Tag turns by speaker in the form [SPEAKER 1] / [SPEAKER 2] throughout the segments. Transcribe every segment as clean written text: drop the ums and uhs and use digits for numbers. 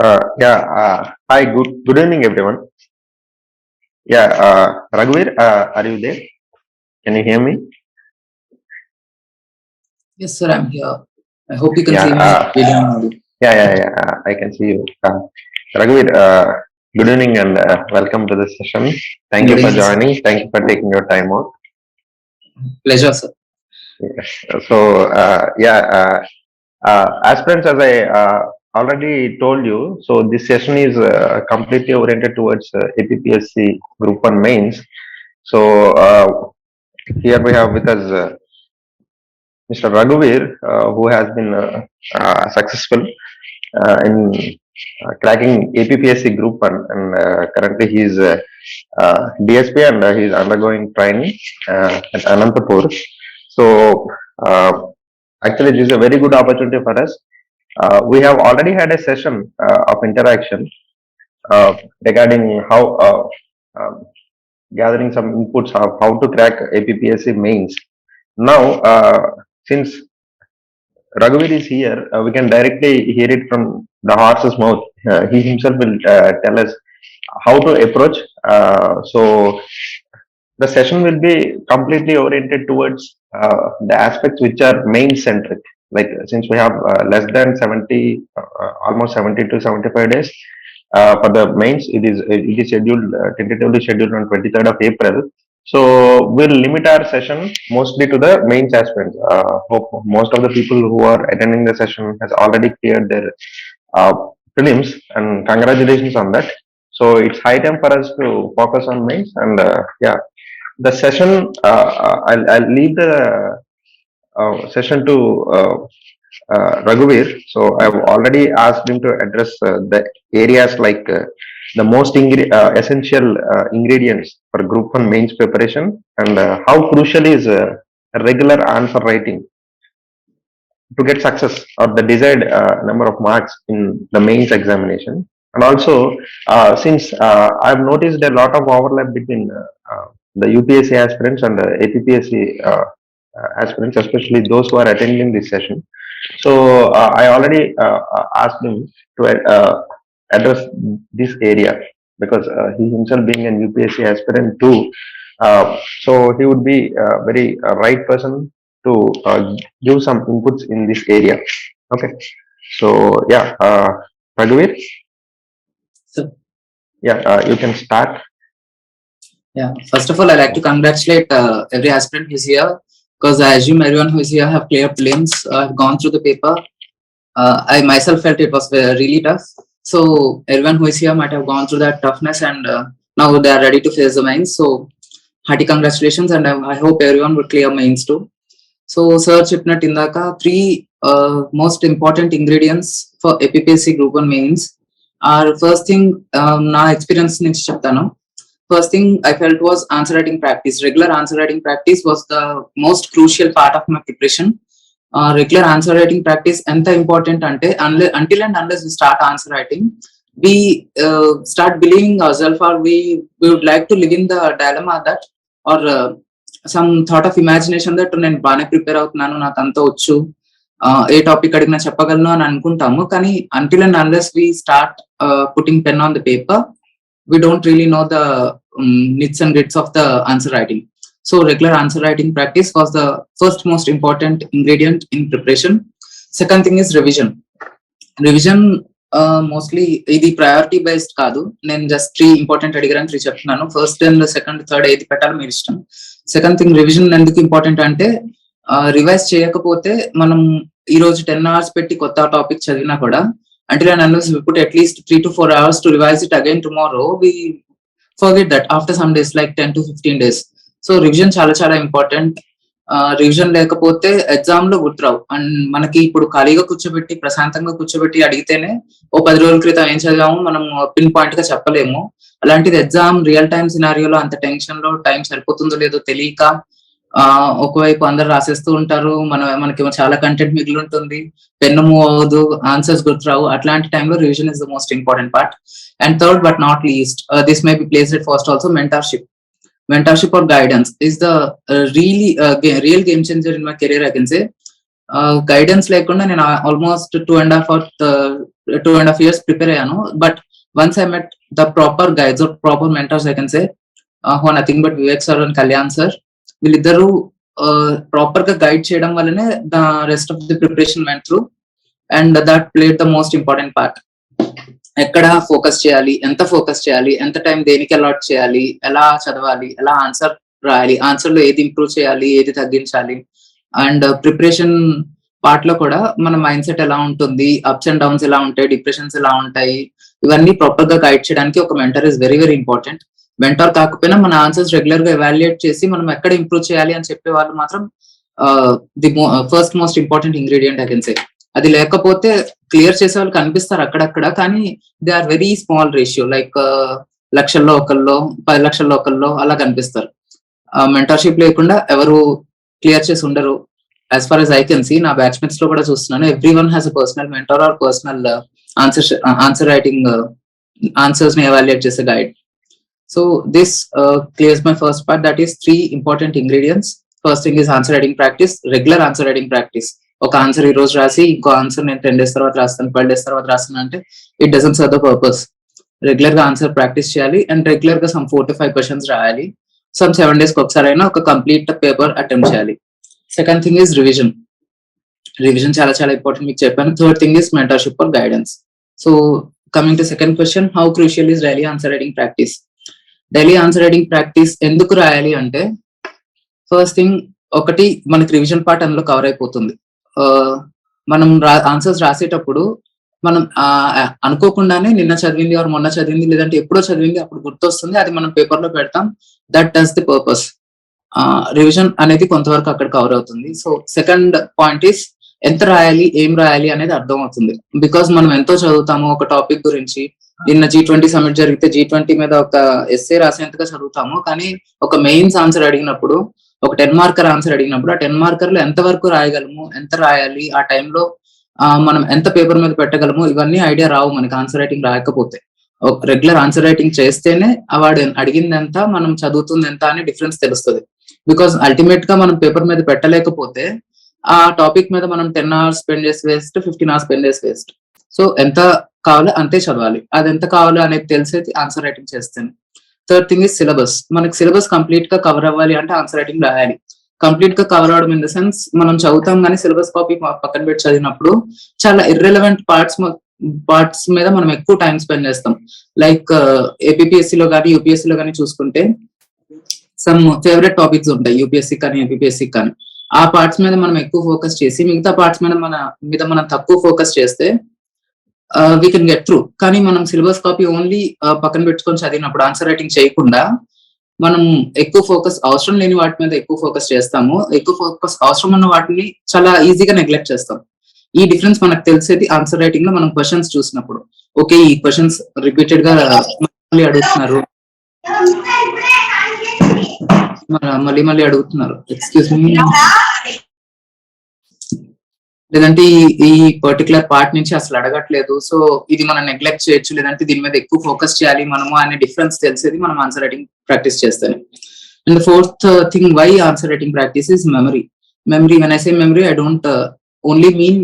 [SPEAKER 1] Hi, good evening, everyone. Raghuveer, are you there? Can you hear me?
[SPEAKER 2] Yes, sir, I'm here. I hope you can
[SPEAKER 1] Yeah,
[SPEAKER 2] see me video and audio.
[SPEAKER 1] I can see you. Raghuveer, good evening and welcome to this session. Thank
[SPEAKER 2] Good
[SPEAKER 1] you for
[SPEAKER 2] evening, sir.
[SPEAKER 1] joining. Thank you for taking your time out.
[SPEAKER 2] Pleasure, sir.
[SPEAKER 1] Yes. Aspirants, as I already told you, so this session is completely oriented towards APPSC Group 1 mains. So here we have with us Mr. Raghuveer, who has been successful in cracking APPSC Group 1, and currently he is DSP and he is undergoing training at Anantapur. So, actually, this is a very good opportunity for us. We have already had a session of interaction regarding how gathering some inputs of how to crack APPSC mains. Now, since Raghuveer is here, we can directly hear it from the horse's mouth. He himself will tell us how to approach. So the session will be completely oriented towards the aspects which are main centric. Like since we have less than 70, almost 70 to 75 days for the mains, it is scheduled tentatively scheduled on 23rd of April. So we'll limit our session mostly to the mains aspirants. Hope most of the people who are attending the session has already cleared their uh, prelims, and congratulations on that. So it's high time for us to focus on mains, and the session. I'll leave the session to Raghuveer. So I've already asked him to address the areas like the most essential ingredients for Group 1 mains preparation, and how crucial is regular answer writing to get success or the desired number of marks in the mains examination. And also, since I've noticed a lot of overlap between the UPSC aspirants and the APPSC aspirants, especially those who are attending this session. So I already asked him to address this area because he himself being an UPSC aspirant too. So he would be a very right person to give some inputs in this area. Okay. So Raghuveer,
[SPEAKER 2] So,
[SPEAKER 1] you can start.
[SPEAKER 2] yeah, first of all, I'd like to congratulate every aspirant who's here because I assume everyone who's here have cleared prelims, have gone through the paper. I myself felt it was really tough. So, everyone who is here might have gone through that toughness and now they are ready to face the mains. So, hearty congratulations, and I hope everyone will clear mains too. So, sir చెప్పినట్టు ఇందాక three most important ingredients for APPSC Group 1 mains are first thing నా experience నుంచి చెప్తాను. First thing I felt was answer writing practice. Regular answer writing practice was the most crucial part of my preparation. Regular answer writing practice enta important ante until and unless we start answer writing, we start believing ourselves, or we would like to live in the dilemma that, or some thought of imagination that నేను బాగానే prepare అవుతున్నాను, నాకు అంతా వచ్చు, ఏ topic అడిగినా చెప్పగలను అని అనుకుంటాము. కానీ until and unless we start putting pen on the paper, we don't really know the nits and grits of the answer writing. So regular answer writing practice was the first most important ingredient in preparation. Second thing is revision. Revision mostly ఇది priority based కాదు, నేను just 3 important అడిగారని 3 చెప్తున్నాను. First and second third ఏది పెట్టాలో మీరు ఇష్టం. Second thing, revision ఎందుకు important అంటే రివైజ్ చేయకపోతే మనం ఈ రోజు 10 hours పెట్టి కొత్త టాపిక్ చదివినా కూడా until and unless we put at least 3 to 4 hours to revise it again tomorrow, we forget that after some days, like 10 to 15 days. So revision చాలా ఇంపార్టెంట్. రివిజన్ లేకపోతే ఎగ్జామ్ లో గుర్తురావు. అండ్ మనకి ఇప్పుడు ఖాళీగా కూర్చోబెట్టి ప్రశాంతంగా కూర్చోబెట్టి అడిగితేనే ఓ 10 రోజుల క్రితం ఏం చదివాము మనం పిన్ పాయింట్ గా చెప్పలేము. అలాంటిది ఎగ్జామ్ రియల్ టైమ్ సినారియోలో అంత టెన్షన్ లో టైం సరిపోతుందో లేదో తెలియక ఒకవైపు అందరు రాసేస్తూ ఉంటారు, మనకి చాలా కంటెంట్ మిగిలి ఉంటుంది, పెన్ను మూవ్ అవ్వదు, ఆన్సర్స్ గుర్తురావు. అట్లాంటి టైంలో revision is the most important part. And third but not least, this may be placed at first also, mentorship or guidance is the really real game changer in my career, I can say. Guidance lekunda nenu almost 2.5 or 2.5 years prepare అయ్యాను. But once I met the proper guides or proper mentors I can say who nothing but Vivek sir and Kalyan sir, వీళ్ళిద్దరూ proper గా guide చేయడం వల్లనే the rest of the preparation went through, and that played the most important part. ఎక్కడ focus చేయాలి, ఎంత time దేనికి allot చేయాలి, ఎలా చదవాలి, ఎలా ఆన్సర్ రాయాలి, ఆన్సర్ లో ఏది ఇంప్రూవ్ చేయాలి, ఏది తగ్గించాలి, అండ్ ప్రిపరేషన్ పార్ట్ లో కూడా మన మైండ్ సెట్ ఎలా ఉంటుంది, అప్స్ అండ్ డౌన్స్ ఎలా ఉంటాయి, డిప్రెషన్స్ ఎలా ఉంటాయి, ఇవన్నీ ప్రాపర్ గా గైడ్ చేయడానికి ఒక mentor is very very important. Mentor కాకపోయినా మన ఆన్సర్స్ రెగ్యులర్ గా ఎవాల్యుయేట్ చేసి మనం ఎక్కడ ఇంప్రూవ్ చేయాలి అని చెప్పే వాళ్ళు మాత్రం the first most important ingredient I can say. అది లేకపోతే క్లియర్ చేసే వాళ్ళు కనిపిస్తారు అక్కడక్కడ, కానీ they are very small ratio, like లక్షల్లో ఒకళ్ళు, 10 లక్షల్లో ఒకళ్ళు అలా కనిపిస్తారు. మెంటర్షిప్ లేకుండా ఎవరు క్లియర్ చేసి ఉండరు. As far as I can see, నా బ్యాచ్మేట్స్ లో కూడా చూస్తున్నాను, every one has a personal mentor or personal answer writing answers ని ఎవాల్యుయేట్ చేసే guide. So this clears my first part, that is 3 important ingredients. First thing is answer writing practice, regular answer writing practice. ఒక answer ఈ రోజు రాసి ఇంకో answer నేను 10 days తర్వాత రాస్తాను, 12 days తర్వాత రాస్తాను అంటే it doesn't serve the purpose. Regular గా ఆన్సర్ ప్రాక్టీస్ చేయాలి, అండ్ రెగ్యులర్ గా సమ్ 4 to 5 questions రాయాలి. సమ్ 7 days కి ఒకసారి అయినా ఒక కంప్లీట్ పేపర్ అటెంప్ట్ చేయాలి. Second thing is revision. Revision చాలా చాలా ఇంపార్టెంట్ మీకు చెప్పాను. Third thing is mentorship or guidance. So coming to second question, how crucial is daily answer writing practice. Daily answer writing practice ఎందుకు రాయాలి అంటే, first thing ఒకటి మనకి రివిజన్ పార్ట్ అందులో కవర్ అయిపోతుంది. మనం ఆన్సర్స్ రాసేటప్పుడు మనం అనుకోకుండానే నిన్న చదివింది ఆర్ మొన్న చదివింది లేదంటే ఎప్పుడో చదివింది అప్పుడు గుర్తొస్తుంది, అది మనం పేపర్ లో పెడతాం. That does the purpose. Revision అనేది కొంతవరకు అక్కడ కవర్ అవుతుంది. సో సెకండ్ పాయింట్ ఈస్ ఎంత రాయాలి, ఏం రాయాలి అనేది అర్థం అవుతుంది. బికాస్ మనం ఎంతో చదువుతాము ఒక టాపిక్ గురించి. నిన్న G20 సమిట్ జరిగితే G20 మీద ఒక ఎస్సే రాసేంతగా చదువుతాము, కానీ ఒక మెయిన్స్ ఆన్సర్ అడిగినప్పుడు, ఒక 10 మార్కర్ ఆన్సర్ అడిగినప్పుడు ఆ 10 మార్కర్లు ఎంత వరకు రాయగలము, ఎంత రాయాలి, ఆ టైంలో మనం ఎంత పేపర్ మీద పెట్టగలము, ఇవన్నీ ఐడియా రావు మనకి ఆన్సర్ రైటింగ్ రాయకపోతే. రెగ్యులర్ ఆన్సర్ రైటింగ్ చేస్తేనే వాడు అడిగింది ఎంత, మనం చదువుతుంది ఎంత అని డిఫరెన్స్ తెలుస్తుంది. బికాస్ అల్టిమేట్ గా మనం పేపర్ మీద పెట్టలేకపోతే ఆ టాపిక్ మీద మనం 10 hours స్పెండ్ చేసి వేస్ట్, 15 hours స్పెండ్ చేసి వేస్ట్. సో ఎంత కావాలో అంతే చదవాలి, అది ఎంత కావాలో అనేది తెలిసేది ఆన్సర్ రైటింగ్ చేస్తేనే. Third thing is syllabus. మనకి సిలబస్ కంప్లీట్ గా కవర్ అవ్వాలి అంటే ఆన్సర్ రైటింగ్ రాయాలి. కంప్లీట్ గా కవర్ అవడం ఇన్ ద సెన్స్, మనం చదువుతాం కానీ సిలబస్ కాపీ పక్కన పెట్టి చదివినప్పుడు చాలా ఇర్రెలవెంట్ పార్ట్స్ మీద మనం ఎక్కువ టైం స్పెండ్ చేస్తాం. లైక్ ఏపీపీఎస్సీ లో కానీ యూపీఎస్సీ లో కానీ చూసుకుంటే సమ్ ఫేవరెట్ టాపిక్స్ ఉంటాయి యూపీఎస్సీ కానీ ఏపీపీఎస్సీ కానీ. ఆ పార్ట్స్ మీద మనం ఎక్కువ ఫోకస్ చేసి మిగతా పార్ట్స్ మీద మనం తక్కువ ఫోకస్ చేస్తే వీ కెన్ గెట్ త్రూ. కానీ మనం సిలబస్ కాపీ ఓన్లీ పక్కన పెట్టుకొని చదివినప్పుడు ఆన్సర్ రైటింగ్ చేయకుండా మనం ఎక్కువ ఫోకస్ అవసరం లేని వాటి మీద ఎక్కువ ఫోకస్ చేస్తాము, ఎక్కువ ఫోకస్ అవసరం ఉన్న వాటిని చాలా ఈజీగా నెగ్లెక్ట్ చేస్తాం. ఈ డిఫరెన్స్ మనకు తెలిసేది ఆన్సర్ రైటింగ్ లో మనం క్వశ్చన్స్ చూసినప్పుడు. ఓకే, ఈ క్వశ్చన్స్ రిపీటెడ్ గా అడుగుతున్నారు, మళ్ళీ అడుగుతున్నారు, ఎక్స్క్యూజ్ మీ, లేదంటే ఈ పర్టికులర్ పార్ట్ నుంచి అసలు అడగట్లేదు, సో ఇది మనం నెగ్లెక్ట్ చేయొచ్చు, లేదంటే దీని మీద ఎక్కువ ఫోకస్ చేయాలి మనము అనే డిఫరెన్స్ తెలిసేది మనం ఆన్సర్ రైటింగ్ ప్రాక్టీస్ చేస్తాను. And fourth thing why answer writing practice is memory. When I say memory, I don't only mean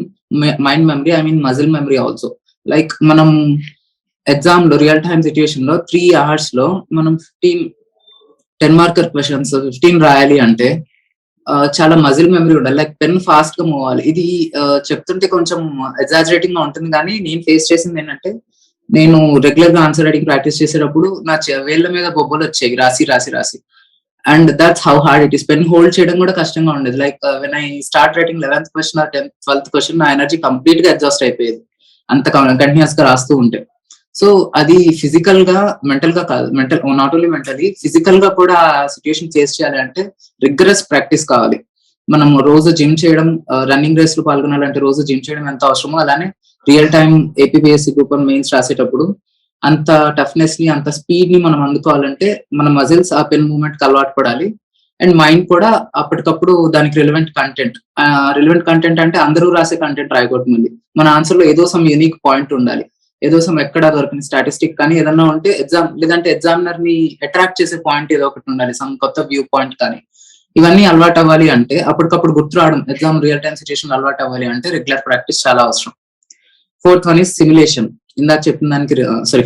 [SPEAKER 2] mind memory, I mean muscle memory also. Like మనం ఎగ్జామ్ లో real time situation లో 3 hours లో మనం 10 marker questions 15 రాయాలి అంటే చాలా muscle memory ఉండాలి. Like pen fast గా మూవ్ అవ్వాలి. ఇది చెప్తుంటే కొంచెం ఎగ్జాజరేటింగ్ గా ఉంటుంది, కానీ నేను ఫేస్ చేసింది ఏంటంటే, నేను రెగ్యులర్ గా ఆన్సర్ రైటింగ్ ప్రాక్టీస్ చేసేటప్పుడు నా వేళ్ల మీద బొబ్బలు వచ్చాయి రాసి. And that's how hard it is. Pen hold చేయడం కూడా కష్టంగా ఉండేది. Like when I start writing 11th question or 12th question, నా ఎనర్జీ కంప్లీట్ గా ఎగ్జాస్ట్ అయిపోయేది అంత కంటిన్యూస్ గా రాస్తూ ఉంటే. సో అది ఫిజికల్ గా, మెంటల్ గా కాదు, నాట్ ఓన్లీ మెంటలీ, ఫిజికల్ గా కూడా సిచ్యుయేషన్ ఫేస్ చేయాలి అంటే రిగరస్ ప్రాక్టీస్ కావాలి. మనం రోజు జిమ్ చేయడం, రన్నింగ్ రేస్ లో పాల్గొనాలంటే రోజు జిమ్ చేయడం ఎంత అవసరమో, అలానే real time APPSC Group-1 mains రాసేటప్పుడు అంత టఫ్నెస్ ని, అంత స్పీడ్ ని మనం అందుకోవాలంటే మన మజిల్స్ ఆ పెన్ మూవ్మెంట్ కి అలవాటు పడాలి. అండ్ మైండ్ కూడా అప్పటికప్పుడు దానికి రిలవెంట్ కంటెంట్ అంటే అందరూ రాసే కంటెంట్ రాయకూడదు. మళ్ళీ మన ఆన్సర్ లో ఏదో సమ్ యూనిక్ పాయింట్ ఉండాలి, ఏదో సమ్ ఎక్కడ దొరికిన స్టాటిస్టిక్ కానీ ఏదన్నా ఉంటే లేదంటే ఎగ్జామినర్ ని అట్రాక్ట్ చేసే పాయింట్ ఏదో ఒకటి ఉండాలి, సమ్ కొత్త వ్యూ పాయింట్ కానీ. ఇవన్నీ అలవాటు అవ్వాలి అంటే, అప్పటికప్పుడు గుర్తు రావడం, ఎగ్జామ్ రియల్ టైమ్ సిచ్యుయేషన్ అలవాటు అవ్వాలి అంటే రెగ్యులర్ ప్రాక్టీస్ చాలా అవసరం. Fourth one is simulation. ఇందాక చెప్పిన దానికి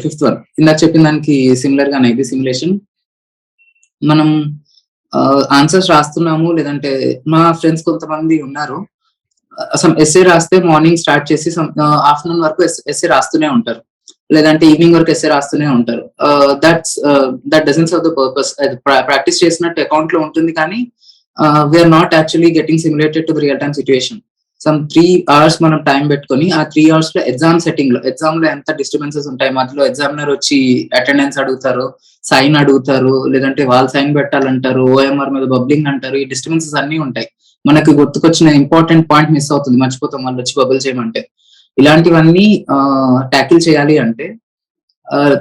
[SPEAKER 2] ఫిఫ్త్ వన్ ఇందాక చెప్పిన దానికి సిమిలర్ గానే ఇది సిమ్యులేషన్. మనం ఆన్సర్స్ రాస్తున్నాము, లేదంటే మా ఫ్రెండ్స్ కొంతమంది ఉన్నారు, అసలు ఎస్ఏ రాస్తే మార్నింగ్ స్టార్ట్ చేసి ఆఫ్టర్నూన్ వరకు ఎస్ఏ రాస్తూనే ఉంటారు, లేదంటే ఈవినింగ్ వరకు ఎస్ఏ రాస్తూనే ఉంటారు. That doesn't serve the purpose. Practice చేసినట్టు అకౌంట్ లో ఉంటుంది, కానీ we're not actually getting simulated to the real time situation. Some 3 hours మనం టైం పెట్టుకొని ఆ 3 hours లో ఎగ్జామ్ సెట్టింగ్ లో, ఎగ్జామ్ లో ఎంత డిస్టర్బెన్సెస్ ఉంటాయి, మధ్యలో ఎగ్జామినర్ వచ్చి అటెండెన్స్ అడుగుతారు, సైన్ అడుగుతారు, లేదంటే వాళ్ళు సైన్ పెట్టాలంటారు, ఓఎంఆర్ మీద బబ్లింగ్ అంటారు, ఈ డిస్టర్బెన్సెస్ అన్ని ఉంటాయి. మనకి గుర్తుకొచ్చిన ఇంపార్టెంట్ పాయింట్ మిస్ అవుతుంది, మర్చిపోతాం వాళ్ళు వచ్చి బబుల్ చేయమంటే. ఇలాంటివన్నీ ట్యాకిల్ చేయాలి అంటే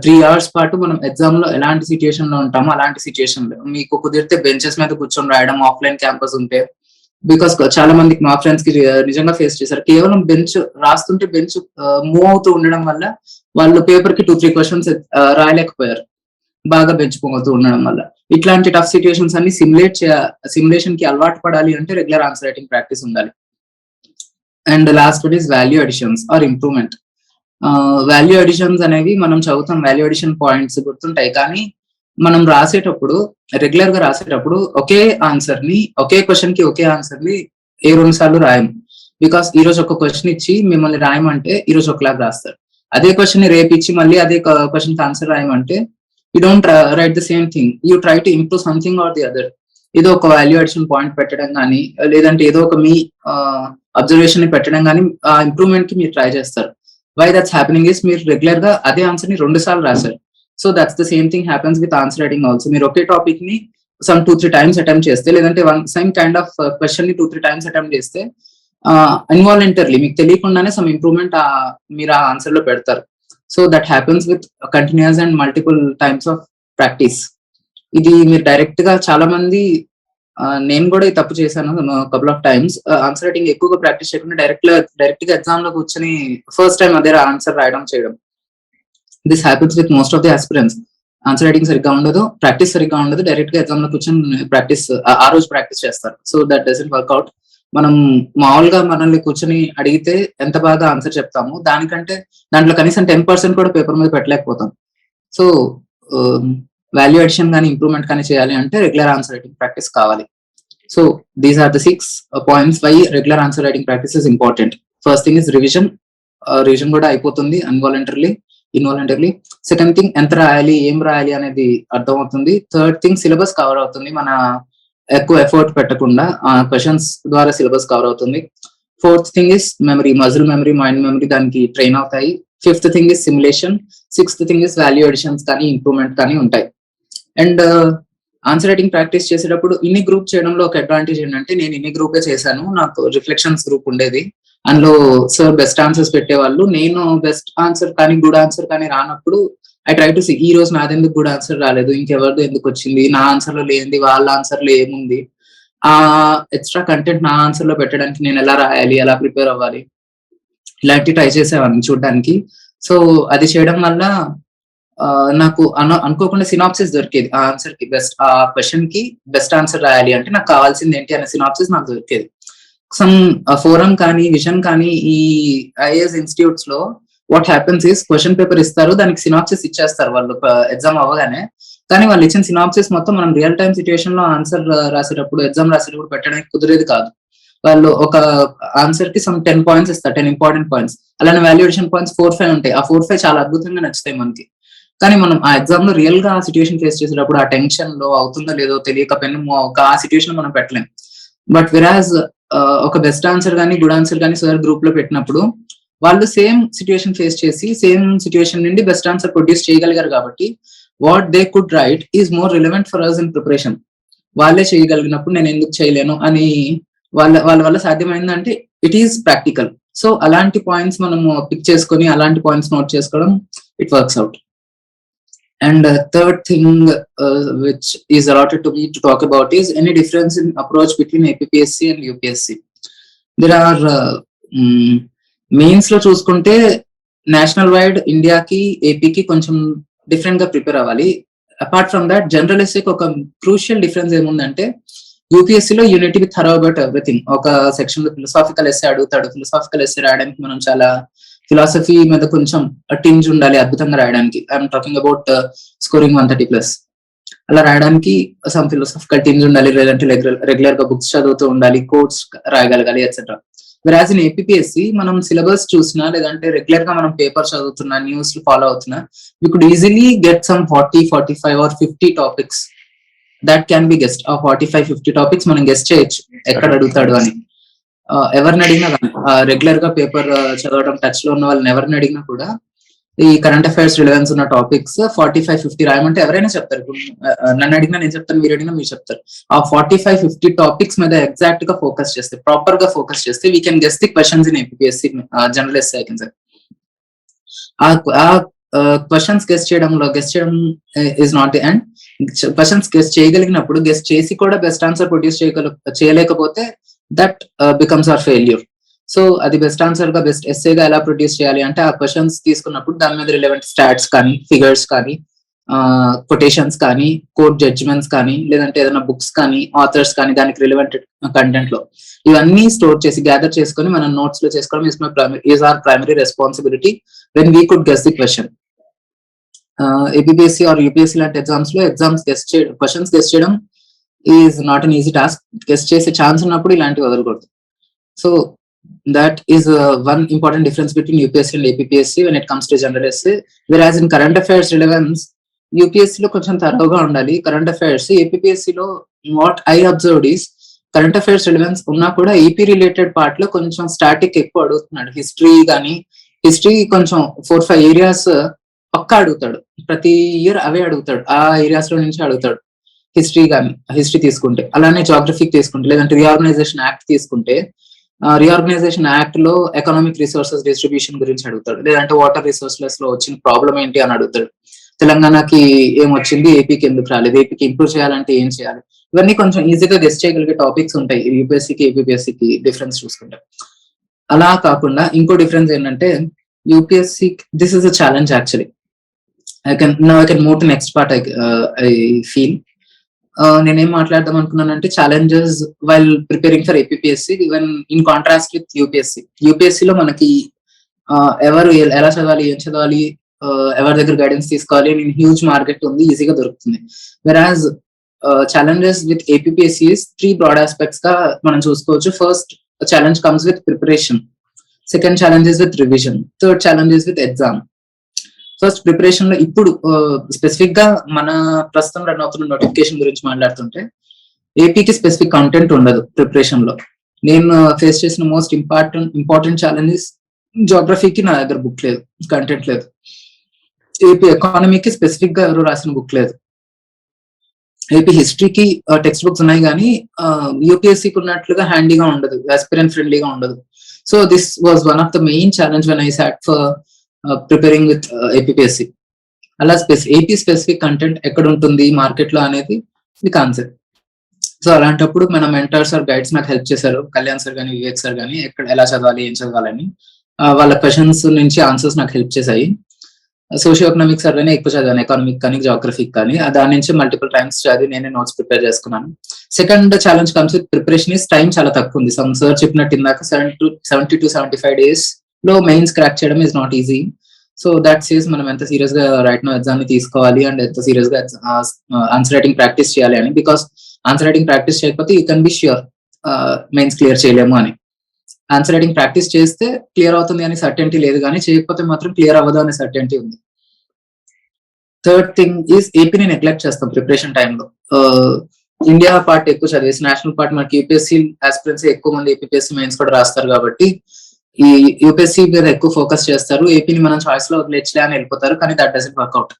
[SPEAKER 2] 3 hours పాటు మనం ఎగ్జామ్ లో ఎలాంటి సిచ్యుయేషన్ లో ఉంటామో అలాంటి సిచ్యుయేషన్ లో మీకు కుదిరితే బెంచెస్ మీద కూర్చొని రాయడం, ఆఫ్లైన్ క్యాంపస్ ఉంటే. బికాస్ చాలా మందికి మా ఫ్రెండ్స్ కి నిజంగా ఫేస్ చేశారు, కేవలం బెంచ్ రాస్తుంటే బెంచ్ మూవ్ అవుతూ ఉండడం వల్ల వాళ్ళు పేపర్ కి 2-3 క్వశ్చన్స్ రాయలేకపోయారు, బాగా బెంచ్ మూవ్ అవుతూ ఉండడం వల్ల. ఇట్లాంటి టఫ్ సిచ్యుయేషన్స్ అన్ని సిమ్యులేషన్ కి అలవాటు పడాలి అంటే రెగ్యులర్ ఆన్సర్ రైటింగ్ ప్రాక్టీస్ ఉండాలి. And last one is value additions or improvement. Value additions అనేవి మనం చదువుతాం, వాల్యూ అడిషన్ పాయింట్స్ గుర్తుంటాయి, కానీ మనం రాసేటప్పుడు, రెగ్యులర్ గా రాసేటప్పుడు ఒకే ఆన్సర్ ని, ఒకే క్వశ్చన్ కి ఒకే ఆన్సర్ ని 2 సార్లు రాయము. బికాస్ ఈ రోజు ఒక క్వశ్చన్ ఇచ్చి మిమ్మల్ని రాయమంటే ఈ రోజు ఒకలాగా రాస్తారు. అదే క్వశ్చన్ ని రేపు ఇచ్చి మళ్ళీ అదే క్వశ్చన్ కి ఆన్సర్ రాయమంటే you don't write the same thing, you try to improve something or the other. ఏదో ఒక వాల్యూ అడిషన్ పాయింట్ పెట్టడం కానీ, లేదంటే ఏదో ఒక మీ అబ్జర్వేషన్ ని పెట్టడం కానీ ఆ ఇంప్రూవ్మెంట్ కి మీరు ట్రై చేస్తారు. వై దట్స్ హ్యాపెనింగ్ ఇస్, మీరు రెగ్యులర్ గా అదే ఆన్సర్ ని 2 సార్లు రాశారు. So that's the same thing happens with answer writing also. మీరు ఒకే టాపిక్ ని సమ్ 2-3 times అటెంప్ట్ చేస్తే, లేదంటే సేమ్ కైండ్ ఆఫ్ క్వశ్చన్ ని 2-3 times అటెంప్ట్ చేస్తే ఇన్వాలంటర్లీ మీకు తెలియకుండానే సమ్ ఇంప్రూవ్మెంట్ మీరు ఆ ఆన్సర్ లో పెడతారు. So that happens with continuous and multiple times of practice. ఇది మీరు డైరెక్ట్ గా, చాలా మంది, నేను కూడా ఈ తప్పు చేశాను couple of times, answer writing ఎక్కువగా ప్రాక్టీస్ చేయకుండా డైరెక్ట్ గా ఎగ్జామ్ లో కూర్చొని ఫస్ట్ టైం అదే ఆన్సర్ రాయడం చేయడం. This happens with most of the aspirants. Answer writing సరిగ్గా ఉండదు, ప్రాక్టీస్ సరిగ్గా ఉండదు, డైరెక్ట్ గా ఎగ్జామ్ లో కూర్చొని ప్రాక్టీస్ ఆ రోజు ప్రాక్టీస్ చేస్తారు. So that doesn't work out. మనం మామూలుగా మనల్ని కూర్చొని అడిగితే ఎంత బాగా ఆన్సర్ చెప్తాము, దానికంటే దాంట్లో కనీసం 10% కూడా పేపర్ మీద పెట్టలేకపోతాం. సో వాల్యూ అడిషన్ కానీ ఇంప్రూవ్మెంట్ కానీ చేయాలి అంటే రెగ్యులర్ ఆన్సర్ రైటింగ్ ప్రాక్టీస్ కావాలి. So these are the 6 points why regular answer writing practice is important. First thing is revision. Revision కూడా అయిపోతుంది ఇన్వాలంటర్లీ. సెకండ్ థింగ్, ఎంత రాయాలి, ఏం రాయాలి అనేది అర్థమవుతుంది. థర్డ్ థింగ్, సిలబస్ కవర్ అవుతుంది, మన ఎక్కువ ఎఫర్ట్ పెట్టకుండా క్వశ్చన్స్ ద్వారా సిలబస్ కవర్ అవుతుంది. Fourth thing is memory, muscle memory, mind memory దానికి ట్రైన్ అవుతాయి. Fifth thing is simulation. Sixth thing is value additions కానీ ఇంప్రూవ్మెంట్ కానీ ఉంటాయి. అండ్ ఆన్సర్ రైటింగ్ ప్రాక్టీస్ చేసేటప్పుడు ఇన్ని గ్రూప్ చేయడంలో ఒక అడ్వాంటేజ్ ఏంటంటే, నేను ఇన్ని గ్రూపే చేశాను, నాకు రిఫ్లెక్షన్స్ గ్రూప్ ఉండేది, అందులో సార్ బెస్ట్ ఆన్సర్స్ పెట్టేవాళ్ళు. నేను బెస్ట్ ఆన్సర్ కానీ గుడ్ ఆన్సర్ కానీ రానప్పుడు ఐ ట్రై టు సీ, ఈ రోజు నాదెందుకు గుడ్ ఆన్సర్ రాలేదు, ఇంకెవరిది ఎందుకు వచ్చింది, నా ఆన్సర్ లో లేనిది వాళ్ళ ఆన్సర్ లో ఏముంది, ఆ ఎక్స్ట్రా కంటెంట్ నా ఆన్సర్ లో పెట్టడానికి నేను ఎలా రాయాలి, ఎలా ప్రిపేర్ అవ్వాలి, ఇలాంటి ట్రై చేసేవాడిని చూడడానికి. సో అది చేయడం వల్ల నాకు అనుకోకుండా సినాప్సిస్ దొరికేది. ఆ ఆన్సర్ కి బెస్ట్, ఆ క్వశ్చన్ కి బెస్ట్ ఆన్సర్ రాయాలి అంటే నాకు కావాల్సింది ఏంటి అనే సినాప్సిస్ నాకు దొరికేది. సమ్ ఫోరం కానీ విజన్ కానీ ఈ ఐఏఎస్ ఇన్స్టిట్యూట్స్ లో what happens is, question paper ఇస్తారు, దానికి సినాప్సిస్ ఇచ్చేస్తారు వాళ్ళు ఎగ్జామ్ అవ్వగానే. కానీ వాళ్ళు ఇచ్చిన సినాప్సిస్ మొత్తం మనం రియల్ టైమ్ సిచ్యువేషన్ లో ఆన్సర్ రాసేటప్పుడు, ఎగ్జామ్ రాసేటప్పుడు పెట్టడానికి కుదిరేది కాదు. వాళ్ళు ఒక ఆన్సర్ కి సమ్ 10 points ఇస్తారు, 10 important points. అలానే వాల్యుయేషన్ పాయింట్స్ 4-5 ఉంటాయి. ఆ 4-5 చాలా అద్భుతంగా నచ్చుతాయి మనకి. కానీ మనం ఆ ఎగ్జామ్ లో రియల్ గా ఆ సిచ్యువేషన్ ఫేస్ చేసేటప్పుడు ఆ టెన్షన్ లో అవుతుందో లేదో తెలియక పెన్ను ఆ సిచ్యువేషన్ మనం పెట్టలేం. బట్ వెరాజ్ ఒక బెస్ట్ ఆన్సర్ కానీ గుడ్ ఆన్సర్ కానీ సార్ గ్రూప్ లో పెట్టినప్పుడు వాళ్ళు సేమ్ సిచ్యువేషన్ ఫేస్ చేసి సేమ్ సిచ్యువేషన్ నుండి బెస్ట్ ఆన్సర్ ప్రొడ్యూస్ చేయగలిగారు కాబట్టి what they could write is more relevant for us in preparation. వాళ్ళే చేయగలిగినప్పుడు నేను ఎందుకు చేయలేను అని వాళ్ళ వల్ల సాధ్యమైందంటే ఇట్ ఈస్ ప్రాక్టికల్. సో అలాంటి పాయింట్స్ మనము పిక్ చేసుకొని అలాంటి పాయింట్స్ నోట్ చేసుకోవడం, it works out. And third thing which is allotted to me to talk about is any difference in approach between APPSC and UPSC. There are mains లో చూసుకుంటే national wide ఇండియాకి ఏపీకి కొంచెం different గా prepare అవ్వాలి. Apart from that general ఎస్ఏకి ఒక crucial difference ఏముందంటే, UPSC లో unit with thorough about everything. ఒక సెక్షన్ లో ఫిలసాఫికల్ ఎస్సే అడుగుతాడు, ఫిలసాఫికల్ ఎస్సే రాయడానికి మనం చాలా ఫిలాసఫీ మీద కొంచెం టింజ్ ఉండాలి అద్భుతంగా రాయడానికి. I'm talking about scoring 130+. అలా రాయడానికి సమ్ ఫిలాసఫికల్ టింజ్ ఉండాలి, లేదంటే రెగ్యులర్ గా బుక్స్ చదువుతూ ఉండాలి, కోర్స్ రాయగలగాలి ఎట్సెట్రా. వెరాజ్ ఇన్ ఏపీపీఎస్సి మనం సిలబస్ చూసినా, లేదంటే రెగ్యులర్ గా మనం పేపర్ చదువుతున్నా, న్యూస్ ఫాలో అవుతున్నా, we could easily get some 40, 45 or 50 topics that can be guessed. ఆ 45-50 టాపిక్స్ మనం గెస్ట్ చేయొచ్చు ఎక్కడ అడుగుతాడు అని. ఎవరిని అడిగినా రెగ్యులర్ గా పేపర్ చదవడం టచ్ లో ఉన్న వాళ్ళని ఎవరిని అడిగినా కూడా ఈ కరెంట్ అఫైర్స్ రిలవెన్స్ ఉన్న టాపిక్స్ 45-50 రాయమంటే ఎవరైనా చెప్తారు. నన్ను అడిగినా నేను చెప్తాను, మీరు అడిగినా మీరు చెప్తారు. ఆ 45-50 టాపిక్స్ మీద ఎగ్జాక్ట్ గా ఫోకస్ చేస్తే, ప్రాపర్ గా ఫోకస్ చేస్తే, we can guess the questions in APSC general essay. I can say ఆ క్వశ్చన్స్ గెస్ట్ చేయడం is not the end. Questions guessed చేయగలిగినప్పుడు, గెస్ట్ చేసి కూడా బెస్ట్ ఆన్సర్ ప్రొడ్యూస్ చేయలేకపోతే that becomes our failure. So అది best answer గా, best ఎస్సేగా ఎలా ప్రొడ్యూస్ చేయాలి అంటే, ఆ క్వశ్చన్స్ తీసుకున్నప్పుడు దాని మీద రిలవెంట్ స్టాట్స్ కానీ, ఫిగర్స్ కానీ, కొటేషన్స్ కానీ, కోర్ట్ జడ్జిమెంట్స్ కానీ, లేదంటే ఏదైనా బుక్స్ కానీ, ఆథర్స్ కానీ, దానికి రిలవెంట్ కంటెంట్ లో ఇవన్నీ స్టోర్ చేసి గ్యాదర్ చేసుకొని మనం నోట్స్ లో చేసుకోవడం is our primary responsibility when we could guess the question. APSC or UPSC లాంటి ఎగ్జామ్స్ లో క్వశ్చన్స్ గెస్ట్ చేయడం is not an easy task. Guessed చేసే ఛాన్స్ ఉన్నప్పుడు ఇలాంటివి వదలకూడదు. So that is one important difference between UPSC and APPSC when it comes to general essay. Whereas in current affairs relevance, UPSC లో కొంచెం తరోగా ఉండాలి current affairs. APPSC లో what I observed is, current affairs relevance ఉన్నా కూడా AP related part లో కొంచెం static ఎక్కువ అడుగుతున్నాడు. హిస్టరీ కొంచెం 4-5 ఏరియాస్ పక్కా అడుగుతాడు. ప్రతి ఇయర్ అవే అడుగుతాడు, ఆ ఏరియాస్ లో నుంచి అడుగుతాడు. హిస్టరీ తీసుకుంటే, అలానే జాగ్రఫీకి తీసుకుంటే, లేదంటే రీఆర్గనైజేషన్ యాక్ట్ తీసుకుంటే, రీఆర్గనైజేషన్ యాక్ట్ లో ఎకనామిక్ రిసోర్సెస్ డిస్ట్రిబ్యూషన్ గురించి అడుగుతాడు, లేదంటే వాటర్ రిసోర్సెస్ లో వచ్చిన ప్రాబ్లం ఏంటి అని అడుగుతాడు. తెలంగాణకి ఏమొచ్చింది, ఏపీకి ఎందుకు రాలేదు, ఏపీకి ఇంప్రూవ్ చేయాలంటే ఏం చేయాలి, ఇవన్నీ కొంచెం ఈజీగా గెస్ట్ చేయగలిగే టాపిక్స్ ఉంటాయి యూపీఎస్సీకి ఏపీఎస్సీకి డిఫరెన్స్ చూసుకుంటే. అలా కాకుండా ఇంకో డిఫరెన్స్ ఏంటంటే, UPSC this is a challenge actually. I can move to next part. I feel నేనేం మాట్లాడదాం అనుకున్నానంటే, challenges while preparing for APSC when in contrast with UPSC. యూపీఎస్సీలో మనకి ఎవరు ఎలా చదవాలి, ఏం చదవాలి, ఎవరి దగ్గర గైడెన్స్ తీసుకోవాలి అని హ్యూజ్ మార్కెట్ ఉంది, ఈజీగా దొరుకుతుంది. వెరాజ్ challenges with APSC 3 broad aspects గా మనం చూసుకోవచ్చు. First challenge comes with preparation, second challenges with revision, third challenges with exam. First preparation లో ఇప్పుడు స్పెసిఫిక్ గా మన ప్రస్తుతం రన్ అవుతున్న నోటిఫికేషన్ గురించి మాట్లాడుతుంటే, ఏపీకి స్పెసిఫిక్ కంటెంట్ ఉండదు ప్రిపరేషన్ లో. నేను ఫేస్ చేసిన మోస్ట్ ఇంపార్టెంట్ ఛాలెంజెస్, జాగ్రఫీకి నా దగ్గర బుక్ లేదు, కంటెంట్ లేదు. ఏపీ ఎకానమీకి స్పెసిఫిక్ గా ఎవరు రాసిన బుక్ లేదు. ఏపీ హిస్టరీకి టెక్స్ట్ బుక్స్ ఉన్నాయి కానీ యూపీఎస్సీకి ఉన్నట్లుగా హ్యాండీగా ఉండదు, ఆస్పిరెంట్ ఫ్రెండ్లీగా ఉండదు. So this was one of the main challenge when I sat for preparing with APSC. అలా ఏపీ స్పెసిఫిక్ కంటెంట్ ఎక్కడ ఉంటుంది మార్కెట్ లో అనేది ది కాన్సెప్ట్. సో అలాంటప్పుడు మన మెంటర్స్ ఆర్ గైడ్స్ నాకు హెల్ప్ చేశారు, కళ్యాణ్ సార్ కానీ, వివేక్ సార్ కానీ, ఎక్కడ ఎలా చదవాలి, ఏం చదవాలని. వాళ్ళ క్వశ్చన్స్ నుంచి ఆన్సర్స్ నాకు హెల్ప్ చేశాయి. సోషియో ఎకనామిక్స్ సర్వేనే ఎక్కువ చదివాను, ఎకానమిక్ కానీ జాగ్రఫిక్ కానీ. దాని నుంచి మల్టిపుల్ టైమ్స్ చదివి నేనే నోట్స్ ప్రిపేర్ చేసుకున్నాను. Second challenge comes with preparation is time చాలా తక్కువ ఉంది. సమ్ సార్ చెప్పినట్టు ఇందాక 70 to 75 days లో మెయిన్స్ క్రాక్ చేయడం is not easy. So that says మనం ఎంత సీరియస్ గా రైట్ నో ఎగ్జామ్ ని తీసుకోవాలి అండ్ ఎంత సీరియస్ గా ఆన్సర్ రైటింగ్ ప్రాక్టీస్ చేయాలి అని. బికాస్ ఆన్సర్ రైటింగ్ ప్రాక్టీస్ చేయకపోతే you can B sure mains clear చేయలేము అని. ఆన్సర్ రైటింగ్ ప్రాక్టీస్ చేస్తే క్లియర్ అవుతుంది అని సర్టెంటీ లేదు, కానీ చేయకపోతే మాత్రం క్లియర్ అవ్వదు అనే సర్టెంటీ ఉంది. థర్డ్ థింగ్ ఈస్ ఏపీని నెగ్లెక్ట్ చేస్తాం ప్రిపరేషన్ టైంలో. ఇండియా పార్ట్ ఎక్కువ చదివేసి నేషనల్ పార్ట్ మనకి యూపీఎస్సీ ఆస్పిరెంట్స్ ఎక్కువ మంది ఏపీఎస్సీ మెయిన్స్ కూడా రాస్తారు కాబట్టి ఈ యూపీఎస్సీ మీద ఎక్కువ ఫోకస్ చేస్తారు. ఏపీని మనం చాయిస్ లో వదిలేచ్చలే అని వెళ్ళిపోతారు, కానీ దట్ డజంట్ వర్క్అవుట్.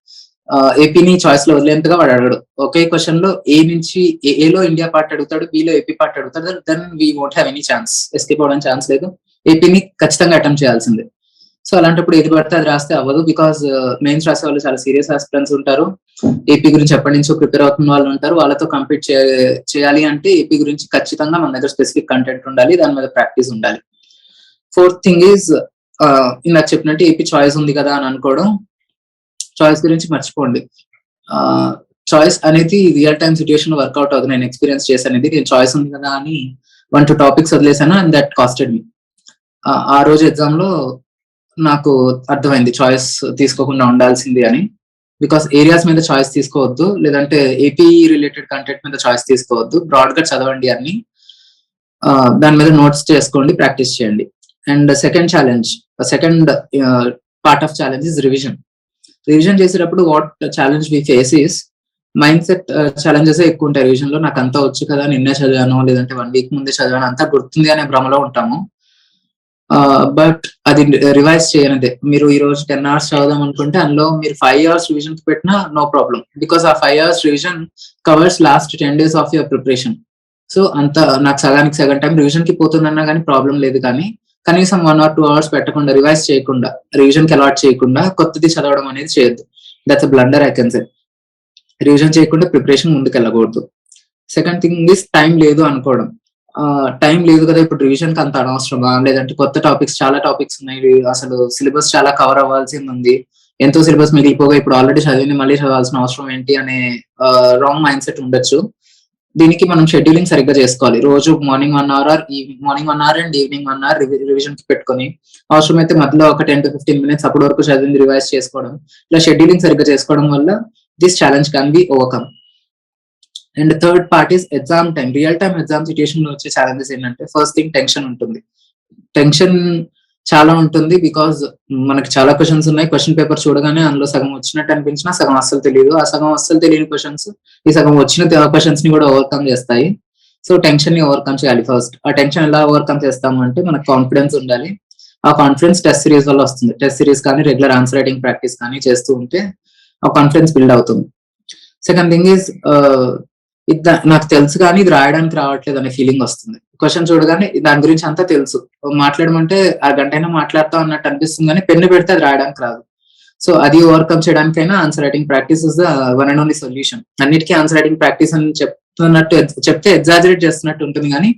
[SPEAKER 2] ఏపీని చాయిస్ లో వదిలేంతగా వాడు అడగడు. ఒకే క్వశ్చన్ లో ఏ నుంచి ఏలో ఇండియా పార్ట్ అడుగుతాడు, బిలో ఏపీ పార్ట్ అడుగుతాడు, then we won't have any chance, escape అవడానికి ఛాన్స్ లేదు. ఏపీని ఖచ్చితంగా అటెంప్ట్ చేయాల్సిందే. సో అలాంటప్పుడు ఏది పడితే అది రాస్తే అవ్వదు. బికాస్ మెయిన్స్ రాసే వాళ్ళు చాలా సీరియస్ ఆస్పిరెంట్స్ ఉంటారు, ఏపీ గురించి ఎప్పటి నుంచో ప్రిపేర్ అవుతున్న వాళ్ళు ఉంటారు. వాళ్ళతో కంపీట్ చేయాలి అంటే ఏపీ గురించి ఖచ్చితంగా మన దగ్గర స్పెసిఫిక్ కంటెంట్ ఉండాలి, దాని మీద ప్రాక్టీస్ ఉండాలి. ఫోర్త్ థింగ్ ఈజ్ ఇందాక చెప్పినట్టు ఏపీ చాయిస్ ఉంది కదా అని అనుకోవడం. చాయిస్ గురించి మర్చిపోండి. చాయిస్ అనేది రియల్ టైమ్ సిచ్యుయేషన్ వర్క్అవుట్ అవుతుంది. నేను ఎక్స్పీరియన్స్ చేశాను ఇది. నేను చాయిస్ ఉంది కదా అని 1-2 టాపిక్స్ వదిలేసాను అండ్ దట్ కాస్టెడ్ మీ. ఆ రోజు ఎగ్జామ్ లో నాకు అర్థమైంది చాయిస్ తీసుకోకుండా ఉండాల్సింది అని. బికాస్ ఏరియాస్ మీద చాయిస్ తీసుకోవద్దు, లేదంటే ఏపీ రిలేటెడ్ కంటెంట్ మీద చాయిస్ తీసుకోవద్దు, బ్రాడ్ గా చదవండి అన్ని. దాని మీద నోట్స్ చేసుకోండి, ప్రాక్టీస్ చేయండి. And second part of challenge is revision. Revision చేసేటప్పుడు what challenge we face is mind set challenges ఎక్కువ ఉంటాయి రివిజన్ లో. నాకు అంతా వచ్చు కదా, నిన్నే చదివాను లేదంటే 1 వీక్ ముందే చదివాను, అంతా గుర్తుంది అనే భ్రమలో ఉంటాము. బట్ అది రివైజ్ చేయనిదే. మీరు ఈ రోజు 10 hours చదవదాం అనుకుంటే అందులో మీరు 5 hours రివిజన్ పెట్టినా నో ప్రాబ్లం, బికాస్ ఆ 5 hours revision covers last 10 days of your preparation. So అంత నాకు సగానికి సగం టైం రివిజన్ కి పోతుందన్నా కానీ ప్రాబ్లం లేదు. కానీ కనీసం 1 or 2 hours పెట్టకుండా, రివైజ్ చేయకుండా, రివిజన్ కి అలాట్ చేయకుండా కొత్తది చదవడం అనేది చేయొద్దు. That's a blunder I can say. Revision చేయకుండా ప్రిపరేషన్ ముందుకు వెళ్ళకూడదు. సెకండ్ థింగ్ ఇస్ టైం లేదు అనుకోవడం. టైం లేదు కదా ఇప్పుడు రివిజన్ కి అంత అనవసరమా, లేదంటే కొత్త టాపిక్స్, చాలా టాపిక్స్ ఉన్నాయి, అసలు సిలబస్ చాలా కవర్ అవ్వాల్సింది ఉంది, ఎంతో సిలబస్ మిగిలిపోగా ఇప్పుడు ఆల్రెడీ చదివింది మళ్ళీ చదవాల్సిన అవసరం ఏంటి అనే రాంగ్ మైండ్ సెట్ ఉండొచ్చు. దీనికి మనం షెడ్యూలింగ్ సరిగ్గా చేసుకోవాలి. రోజు morning 1 hour and evening 1 hour revision కి పెట్టుకొని, అవసరమైతే మధ్యలో ఒక 10 to 15 minutes అప్పటి వరకు చదివింది రివైజ్ చేసుకోవడం. ఇలా షెడ్యూలింగ్ సరిగ్గా చేసుకోవడం వల్ల this challenge can be overcome. And third part is exam time. Real time exam situation లో వచ్చే ఛాలెంజెస్ ఏంటంటే, ఫస్ట్ థింగ్ టెన్షన్ ఉంటుంది. టెన్షన్ చాలా ఉంటుంది బికాస్ మనకి చాలా క్వశ్చన్స్ ఉన్నాయి. క్వశ్చన్ పేపర్ చూడగానే అందులో సగం వచ్చినట్టు అనిపించినా సగం అస్సలు తెలియదు. ఆ సగం అస్సలు తెలియని క్వశ్చన్స్ ఈ సగం వచ్చిన క్వశ్చన్స్ ని కూడా ఓవర్కమ్ చేస్తాయి. సో టెన్షన్ ని ఓవర్కమ్ చేయాలి ఫస్ట్. ఆ టెన్షన్ ఎలా ఓవర్కమ్ చేస్తాము అంటే, మనకు కాన్ఫిడెన్స్ ఉండాలి. ఆ కాన్ఫిడెన్స్ టెస్ట్ సిరీస్ వల్ల వస్తుంది. టెస్ట్ సిరీస్ కానీ రెగ్యులర్ ఆన్సర్ రైటింగ్ ప్రాక్టీస్ కానీ చేస్తూ ఉంటే ఆ కాన్ఫిడెన్స్ బిల్డ్ అవుతుంది. సెకండ్ థింగ్ ఈజ్ నాకు తెలుసు కానీ ఇది రాయడానికి రావట్లేదు అనే ఫీలింగ్ వస్తుంది. క్వశ్చన్ చూడగానే దాని గురించి అంతా తెలుసు, మాట్లాడమంటే ఆ గంటైనా మాట్లాడతాం అన్నట్టు అనిపిస్తుంది, కానీ పెన్ను పెడితే అది రాయడానికి రాదు. సో అది ఓవర్కమ్ చేయడానికైనా answer writing practice is the one and only solution. అన్నిటికీ ఆన్సర్ రైటింగ్ ప్రాక్టీస్ అని చెప్తే ఎగ్జాజరేట్ చేస్తున్నట్టు ఉంటుంది. కానీ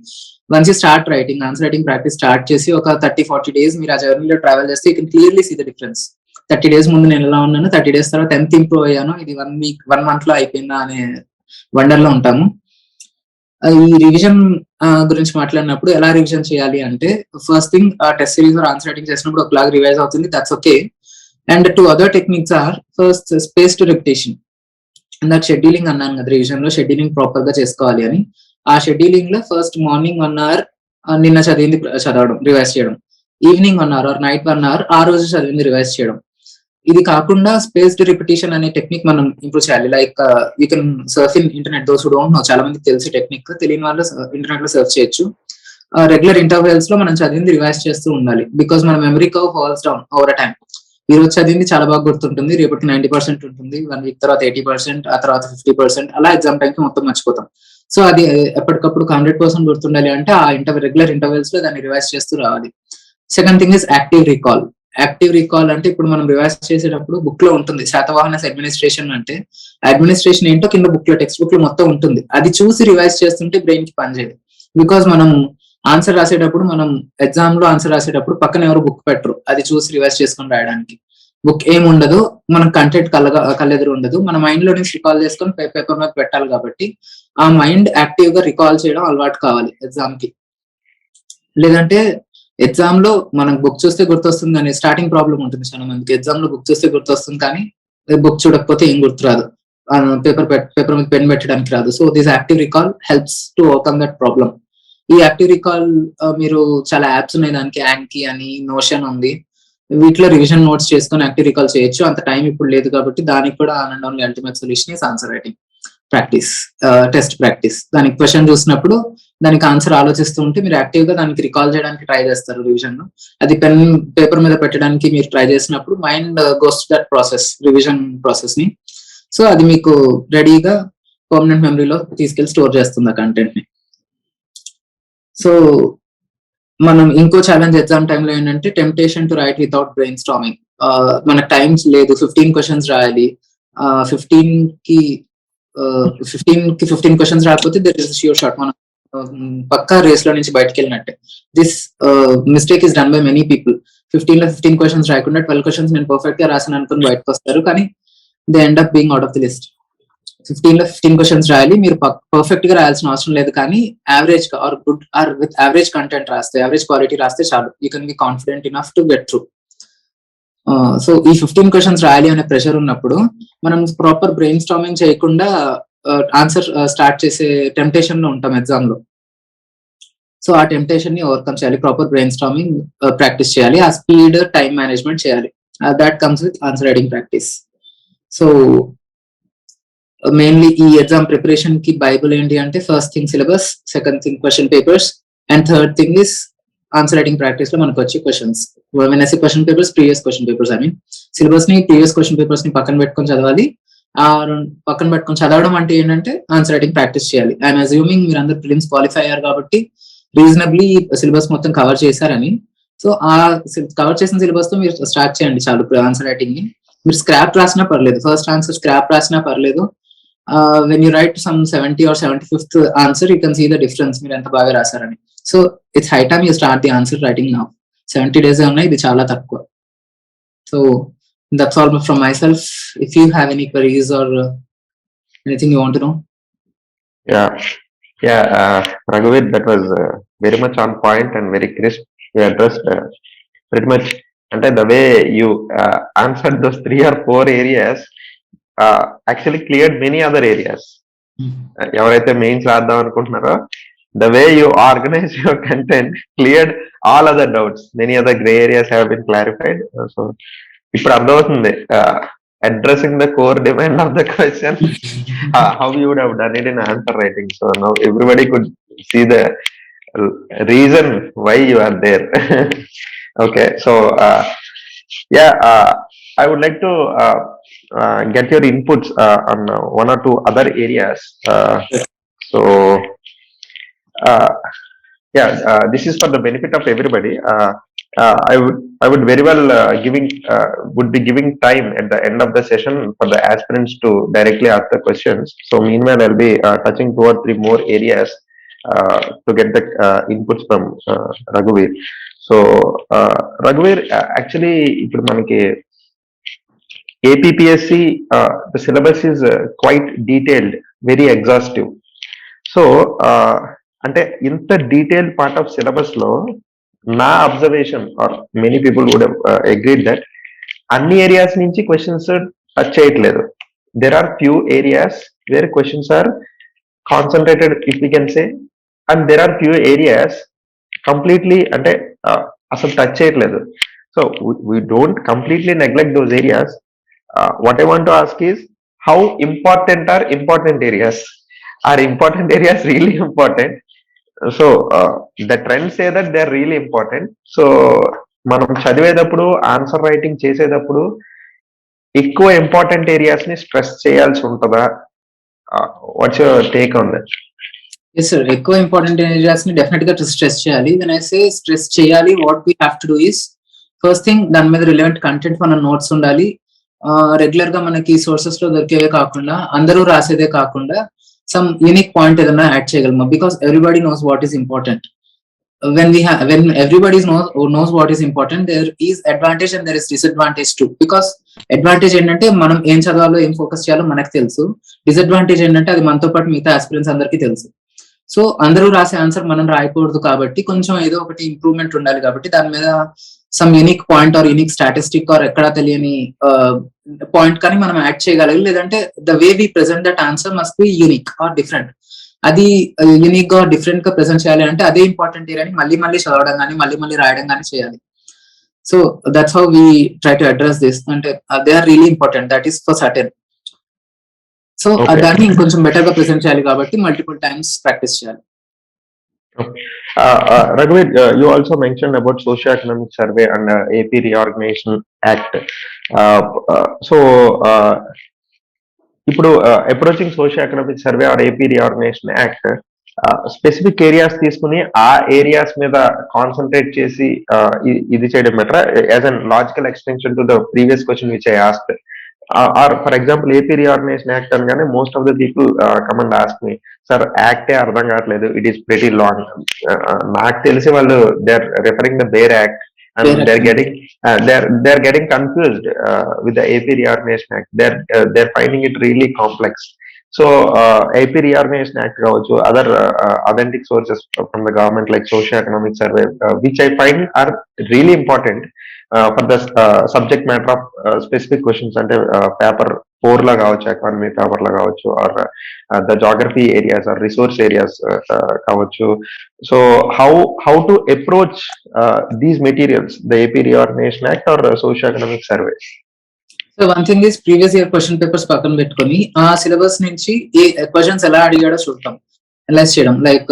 [SPEAKER 2] once you start writing, answer writing practice start చేసి ఒక 30-40 days మీరు ఆ జర్నీలో ట్రావెల్ చేస్తే you can clearly see the difference. 30 days ముందు నేను ఎలా ఉన్నాను, 30 days తర్వాత ఎంత ఇంప్రూవ్ అయ్యాను, ఇది 1 month లో అయిపోయిందా అనే వండర్ లో ఉంటాము. ఈ రివిజన్ గురించి మాట్లాడినప్పుడు ఎలా రివిజన్ చేయాలి అంటే, first thing test series answer writing చేసినప్పుడు ఒకలాగా రివైజ్ అవుతుంది, that's okay. And 2 other techniques are, first space to repetition. ఇందాక షెడ్యూలింగ్ అన్నాను కదా, రివిజన్ లో షెడ్యూలింగ్ ప్రాపర్ గా చేసుకోవాలి అని. ఆ షెడ్యూలింగ్ లో ఫస్ట్ మార్నింగ్ 1 hour నిన్న చదివింది చదవడం, రివైజ్ చేయడం. Evening 1 hour or night 1 hour ఆ రోజు చదివింది రివైజ్ చేయడం. ఇది కాకుండా స్పేస్డ్ రిపిటేషన్ అనే టెక్నిక్ మనం ఇంప్రూవ్ చేయాలి. Like you can Surf in internet, those who don't know, చాలా మందికి తెలిసి టెక్నిక్, తెలియని వాళ్ళు ఇంటర్నెట్ లో సర్చ్ చేయొచ్చు. రెగ్యులర్ ఇంటర్వెల్స్ లో మనం చదివింది రివైజ్ చేస్తూ ఉండాలి. బికాస్ మన memory curve falls down over time. ఈ రోజు చదివింది చాలా బాగా గుర్తుంటుంది, రేపటికి 90% ఉంటుంది, 1 week తర్వాత 80%, ఆ తర్వాత 50%, అలా ఎగ్జామ్ టైం కి మొత్తం మర్చిపోతాం. సో అది ఎప్పటికప్పుడు 100% గుర్తుండాలి అంటే ఆ రెగ్యులర్ ఇంటర్వెల్స్ లో దాన్ని రివైజ్ చేస్తూ రావాలి. Second thing is active recall. Active recall అంటే, ఇప్పుడు మనం రివైజ్ చేసేటప్పుడు బుక్ లో ఉంటుంది శాతవాహన అడ్మినిస్ట్రేషన్ అంటే, అడ్మినిస్ట్రేషన్ ఏంటో కింద బుక్ లో, టెక్స్ట్ బుక్ లో మొత్తం ఉంటుంది. అది చూసి రివైజ్ చేస్తుంటే బ్రెయిన్ కి పనిచేయదు. బికాస్ మనం ఆన్సర్ రాసేటప్పుడు, మనం ఎగ్జామ్ లో ఆన్సర్ రాసేటప్పుడు పక్కన ఎవరు బుక్ పెట్టరు, అది చూసి రివైజ్ చేసుకొని రాయడానికి. బుక్ ఏం ఉండదు, మనం కంటెంట్ కళ్ళెదురు ఉండదు, మన మైండ్ లో నుంచి రికాల్ చేసుకొని పేపర్ మీద పెట్టాలి. కాబట్టి ఆ మైండ్ యాక్టివ్ గా రికాల్ చేయడం అలవాటు కావాలి ఎగ్జామ్ కి. లేదంటే ఎగ్జామ్ లో మనం బుక్ చూస్తే గుర్తొస్తుంది అనే స్టార్టింగ్ ప్రాబ్లం ఉంటుంది చాలా మందికి. ఎగ్జామ్ లో బుక్ చూస్తే గుర్తొస్తుంది కానీ బుక్ చూడకపోతే ఏం గుర్తురాదు, పేపర్ మీద పెన్ పెట్టడానికి రాదు. So this active recall helps to overcome that problem. ఈ యాక్టివ్ రికాల్ మీరు చాలా యాప్స్ ఉన్నాయి దానికి, యాంకీ అని, నోషన్ ఉంది, వీటిలో రివిజన్ నోట్స్ చేసుకొని యాక్టివ్ రికాల్ చేయొచ్చు. అంత టైం ఇప్పుడు లేదు కాబట్టి దానికి కూడా on only ultimate solution is answer writing practice, test practice. దానికి క్వశ్చన్ చూసినప్పుడు దానికి ఆన్సర్ ఆలోచిస్తూ ఉంటే మీరు యాక్టివ్ గా దానికి రికాల్ చేయడానికి ట్రై చేస్తారు రివిజన్ లో. అది పెన్ పేపర్ మీద పెట్టడానికి మీరు ట్రై చేసినప్పుడు mind goes to that process, revision process ని. సో అది మీకు రెడీగా పర్మనెంట్ మెమరీలో తీసుకెళ్లి స్టోర్ చేస్తుంది ఆ కంటెంట్ ని. సో మనం ఇంకో ఛాలెంజ్ ఎగ్జామ్ టైంలో ఏంటంటే, temptation to right without brain storming. మనకు టైమ్స్ లేదు, 15 questions రాయాలి. 15 కి 15 questions రాకపోతే దట్ ఇస్ ష్యూర్ షాట్, మనం పక్కా రేస్ లో నుంచి బయటకు వెళ్ళినట్టే. This mistake is done by many people. 15 questions రాయకుండా 12 questions నేను పర్ఫెక్ట్ గా రాసాను అనుకుని బయటకు వస్తారు, కానీ they end up being out of the list. 15 questions రాయాలి, మీరు పర్ఫెక్ట్ గా రాయాల్సిన అవసరం లేదు, కానీ యావరేజ్ గా or good or with average content రాస్తే, యావరేజ్ క్వాలిటీ రాస్తే చాలు. You can be confident enough to get through. So ఈ 15 క్వశ్చన్స్ రాయాలి అనే ప్రెషర్ ఉన్నప్పుడు మనం ప్రాపర్ బ్రెయిన్ స్టార్మింగ్ చేయకుండా ఆన్సర్ స్టార్ట్ చేసే టెంప్టేషన్ లో ఉంటాం ఎగ్జామ్ లో. సో ఆ టెంప్టేషన్ ని ఓవర్కమ్ చేయాలి, ప్రాపర్ బ్రెయిన్ స్టార్మింగ్ ప్రాక్టీస్ చేయాలి, ఆ స్పీడ్ టైం మేనేజ్మెంట్ చేయాలి. That comes with answer writing practice. So mainly ఈ ఎగ్జామ్ ప్రిపరేషన్ కి బైబుల్ ఏంటి అంటే first thing syllabus, second thing question papers, and third thing is answer writing practice లో మనకు వచ్చే questions. Question papers, previous question papers అని syllabus ని, previous question papers ని పక్కన పెట్టుకొని చదవాలి. పక్కన పెట్టుకొని చదవడం అంటే ఏంటంటే ఆన్సర్ రైటింగ్ ప్రాక్టీస్ చేయాలి. ఐఎమ్ అజ్యూమింగ్ మీరు అందరు ప్రిలిమ్స్ క్వాలిఫై అయ్యారు కాబట్టి రీజనబ్లీ సిలబస్ మొత్తం కవర్ చేశారని. సో ఆ కవర్ చేసిన సిలబస్ తో మీరు స్టార్ట్ చేయండి చాలు ఆన్సర్ రైటింగ్ ని. మీరు స్క్రాప్ రాసినా పర్లేదు, ఫస్ట్ ఆన్సర్ స్క్రాప్ రాసినా పర్లేదు. When you write some 70 or 75th answer you can see the difference మీరు ఎంత బాగా రాశారని. So it's high time you start the answer writing now. 70 days ఉన్నాయి, ఇది చాలా తక్కువ. So that's all from myself. If you have any queries or anything you want to know.
[SPEAKER 1] Raghuveer, that was very much on point and very crisp. You addressed pretty much, and the way you answered those 3 or 4 areas actually cleared many other areas. ఎవరైతే mains రాద్దాం అనుకుంటున్నారో the way you organize your content cleared all other doubts. Many other gray areas have been clarified. So ఇప్పుడు అర్థమవుతుంది addressing the core demand of the question, how you would have done it in answer writing. So now everybody could see the reason why you are there. Okay, so I would like to get your inputs on one or two other areas. So this is for the benefit of everybody. I would very well would be giving time at the end of the session for the aspirants to directly ask the questions. So meanwhile, I'll be touching 2 or 3 more areas to get the inputs from Raghuveer. So Raghuveer, actually ఇప్పుడు మనకి APPSC the syllabus is quite detailed, very exhaustive. So అంటే ఇంత detailed part of syllabus లో నా observation are many people would agreed that అన్ని areas నుంచి questions touch చేయట్లేదు. There are few areas where questions are concentrated if you can say, and there are few areas completely అంటే అసలు touch చేయట్లేదు. So we don't completely neglect those areas. What I want to ask is how important are important areas? Are important areas really important? So the trends say that they are really important. So మనం చదివేటప్పుడు answer writing చేసేటప్పుడు ఎక్కువ important areas ని stress చేయాల్సి ఉంటుందా? What's your take on that?
[SPEAKER 2] Yes sir, ఎక్కువ important areas ని definite గా స్ట్రెస్ చేయాలి. వెన్ ఐ సే స్ట్రెస్ చేయాలి, what we have to do is first thing దాని మీద రిలవెంట్ కంటెంట్ మన నోట్స్ ఉండాలి. రెగ్యులర్ గా మనకి సోర్సెస్ లో దొరికేవే కాకుండా, అందరూ రాసేదే కాకుండా some unique point ఏదైనా యాడ్ చేయగలమా? Because everybody knows what is important. when everybody knows what is important, there is advantage and there is disadvantage too. because advantage ఏంటంటే మనం ఏం చదవాలో ఏం ఫోకస్ చేయాలో మనకు తెలుసు. డిసడ్వాంటేజ్ ఏంటంటే అది మనతో పాటు మిగతా ఆస్పిరెంట్స్ అందరికీ తెలుసు. సో అందరూ రాసే ఆన్సర్ మనం రాయకూడదు కాబట్టి కొంచెం ఏదో ఒకటి ఇంప్రూవ్మెంట్ ఉండాలి. కాబట్టి దాని మీద some unique point or unique statistic or ఎక్కడా తెలియని పాయింట్ కానీ మనం యాడ్ చేయగలగాలి. లేదంటే the way we present that answer must be unique or different. అది యూనిక్ గా డిఫరెంట్ గా ప్రెజెంట్ చేయాలి అంటే అదే ఇంపార్టెంట్ ఏరియాని మళ్ళీ మళ్ళీ చదవడం కానీ మళ్ళీ మళ్ళీ రాయడం కానీ చేయాలి. So that's how we try to address this. అంటే they are really important, that is for certain. So దాన్ని ఇంకొంచెం బెటర్ గా ప్రెజెంట్ చేయాలి కాబట్టి మల్టిపుల్ టైమ్స్ ప్రాక్టీస్ చేయాలి.
[SPEAKER 1] Raghuveer, you also mentioned about Socio-Economic Survey and AP Reorganization Act. So ఇప్పుడు approaching Socio-Economic Survey or AP Reorganization Act, specific areas తీసుకుని ఆ areas మీద కాన్సన్ట్రేట్ చేసి ఇది చేయడం better as an logical extension to the previous question which I asked. Or for example AP reorganization act అనగానే most of the people comment ask me, sir యాక్టే అర్థం కావట్లేదు, ఇట్ ఈస్ ప్రెటీ లాంగ్. నాకు తెలిసి వాళ్ళు they are referring the bare act and they're getting confused with the AP Reorganization Act. They're finding it really complex. So AP Reorganization Act కావచ్చు, other authentic sources from the government like socio-economic survey, which I find are really important for the subject matter of specific questions, అంటే paper 4 లా కావచ్చు, economy paper లా కావచ్చు, or the geography areas or resource areas కావచ్చు. So how to approach these materials, the AP Reorganization Act or socio-economic surveys?
[SPEAKER 2] So one thing is previous year question papers పక్కన పెట్టుకొని ఆ syllabus నుంచి ఏ questions ఎలా అడిగాడో చూడటం, analyse చేయడం. Like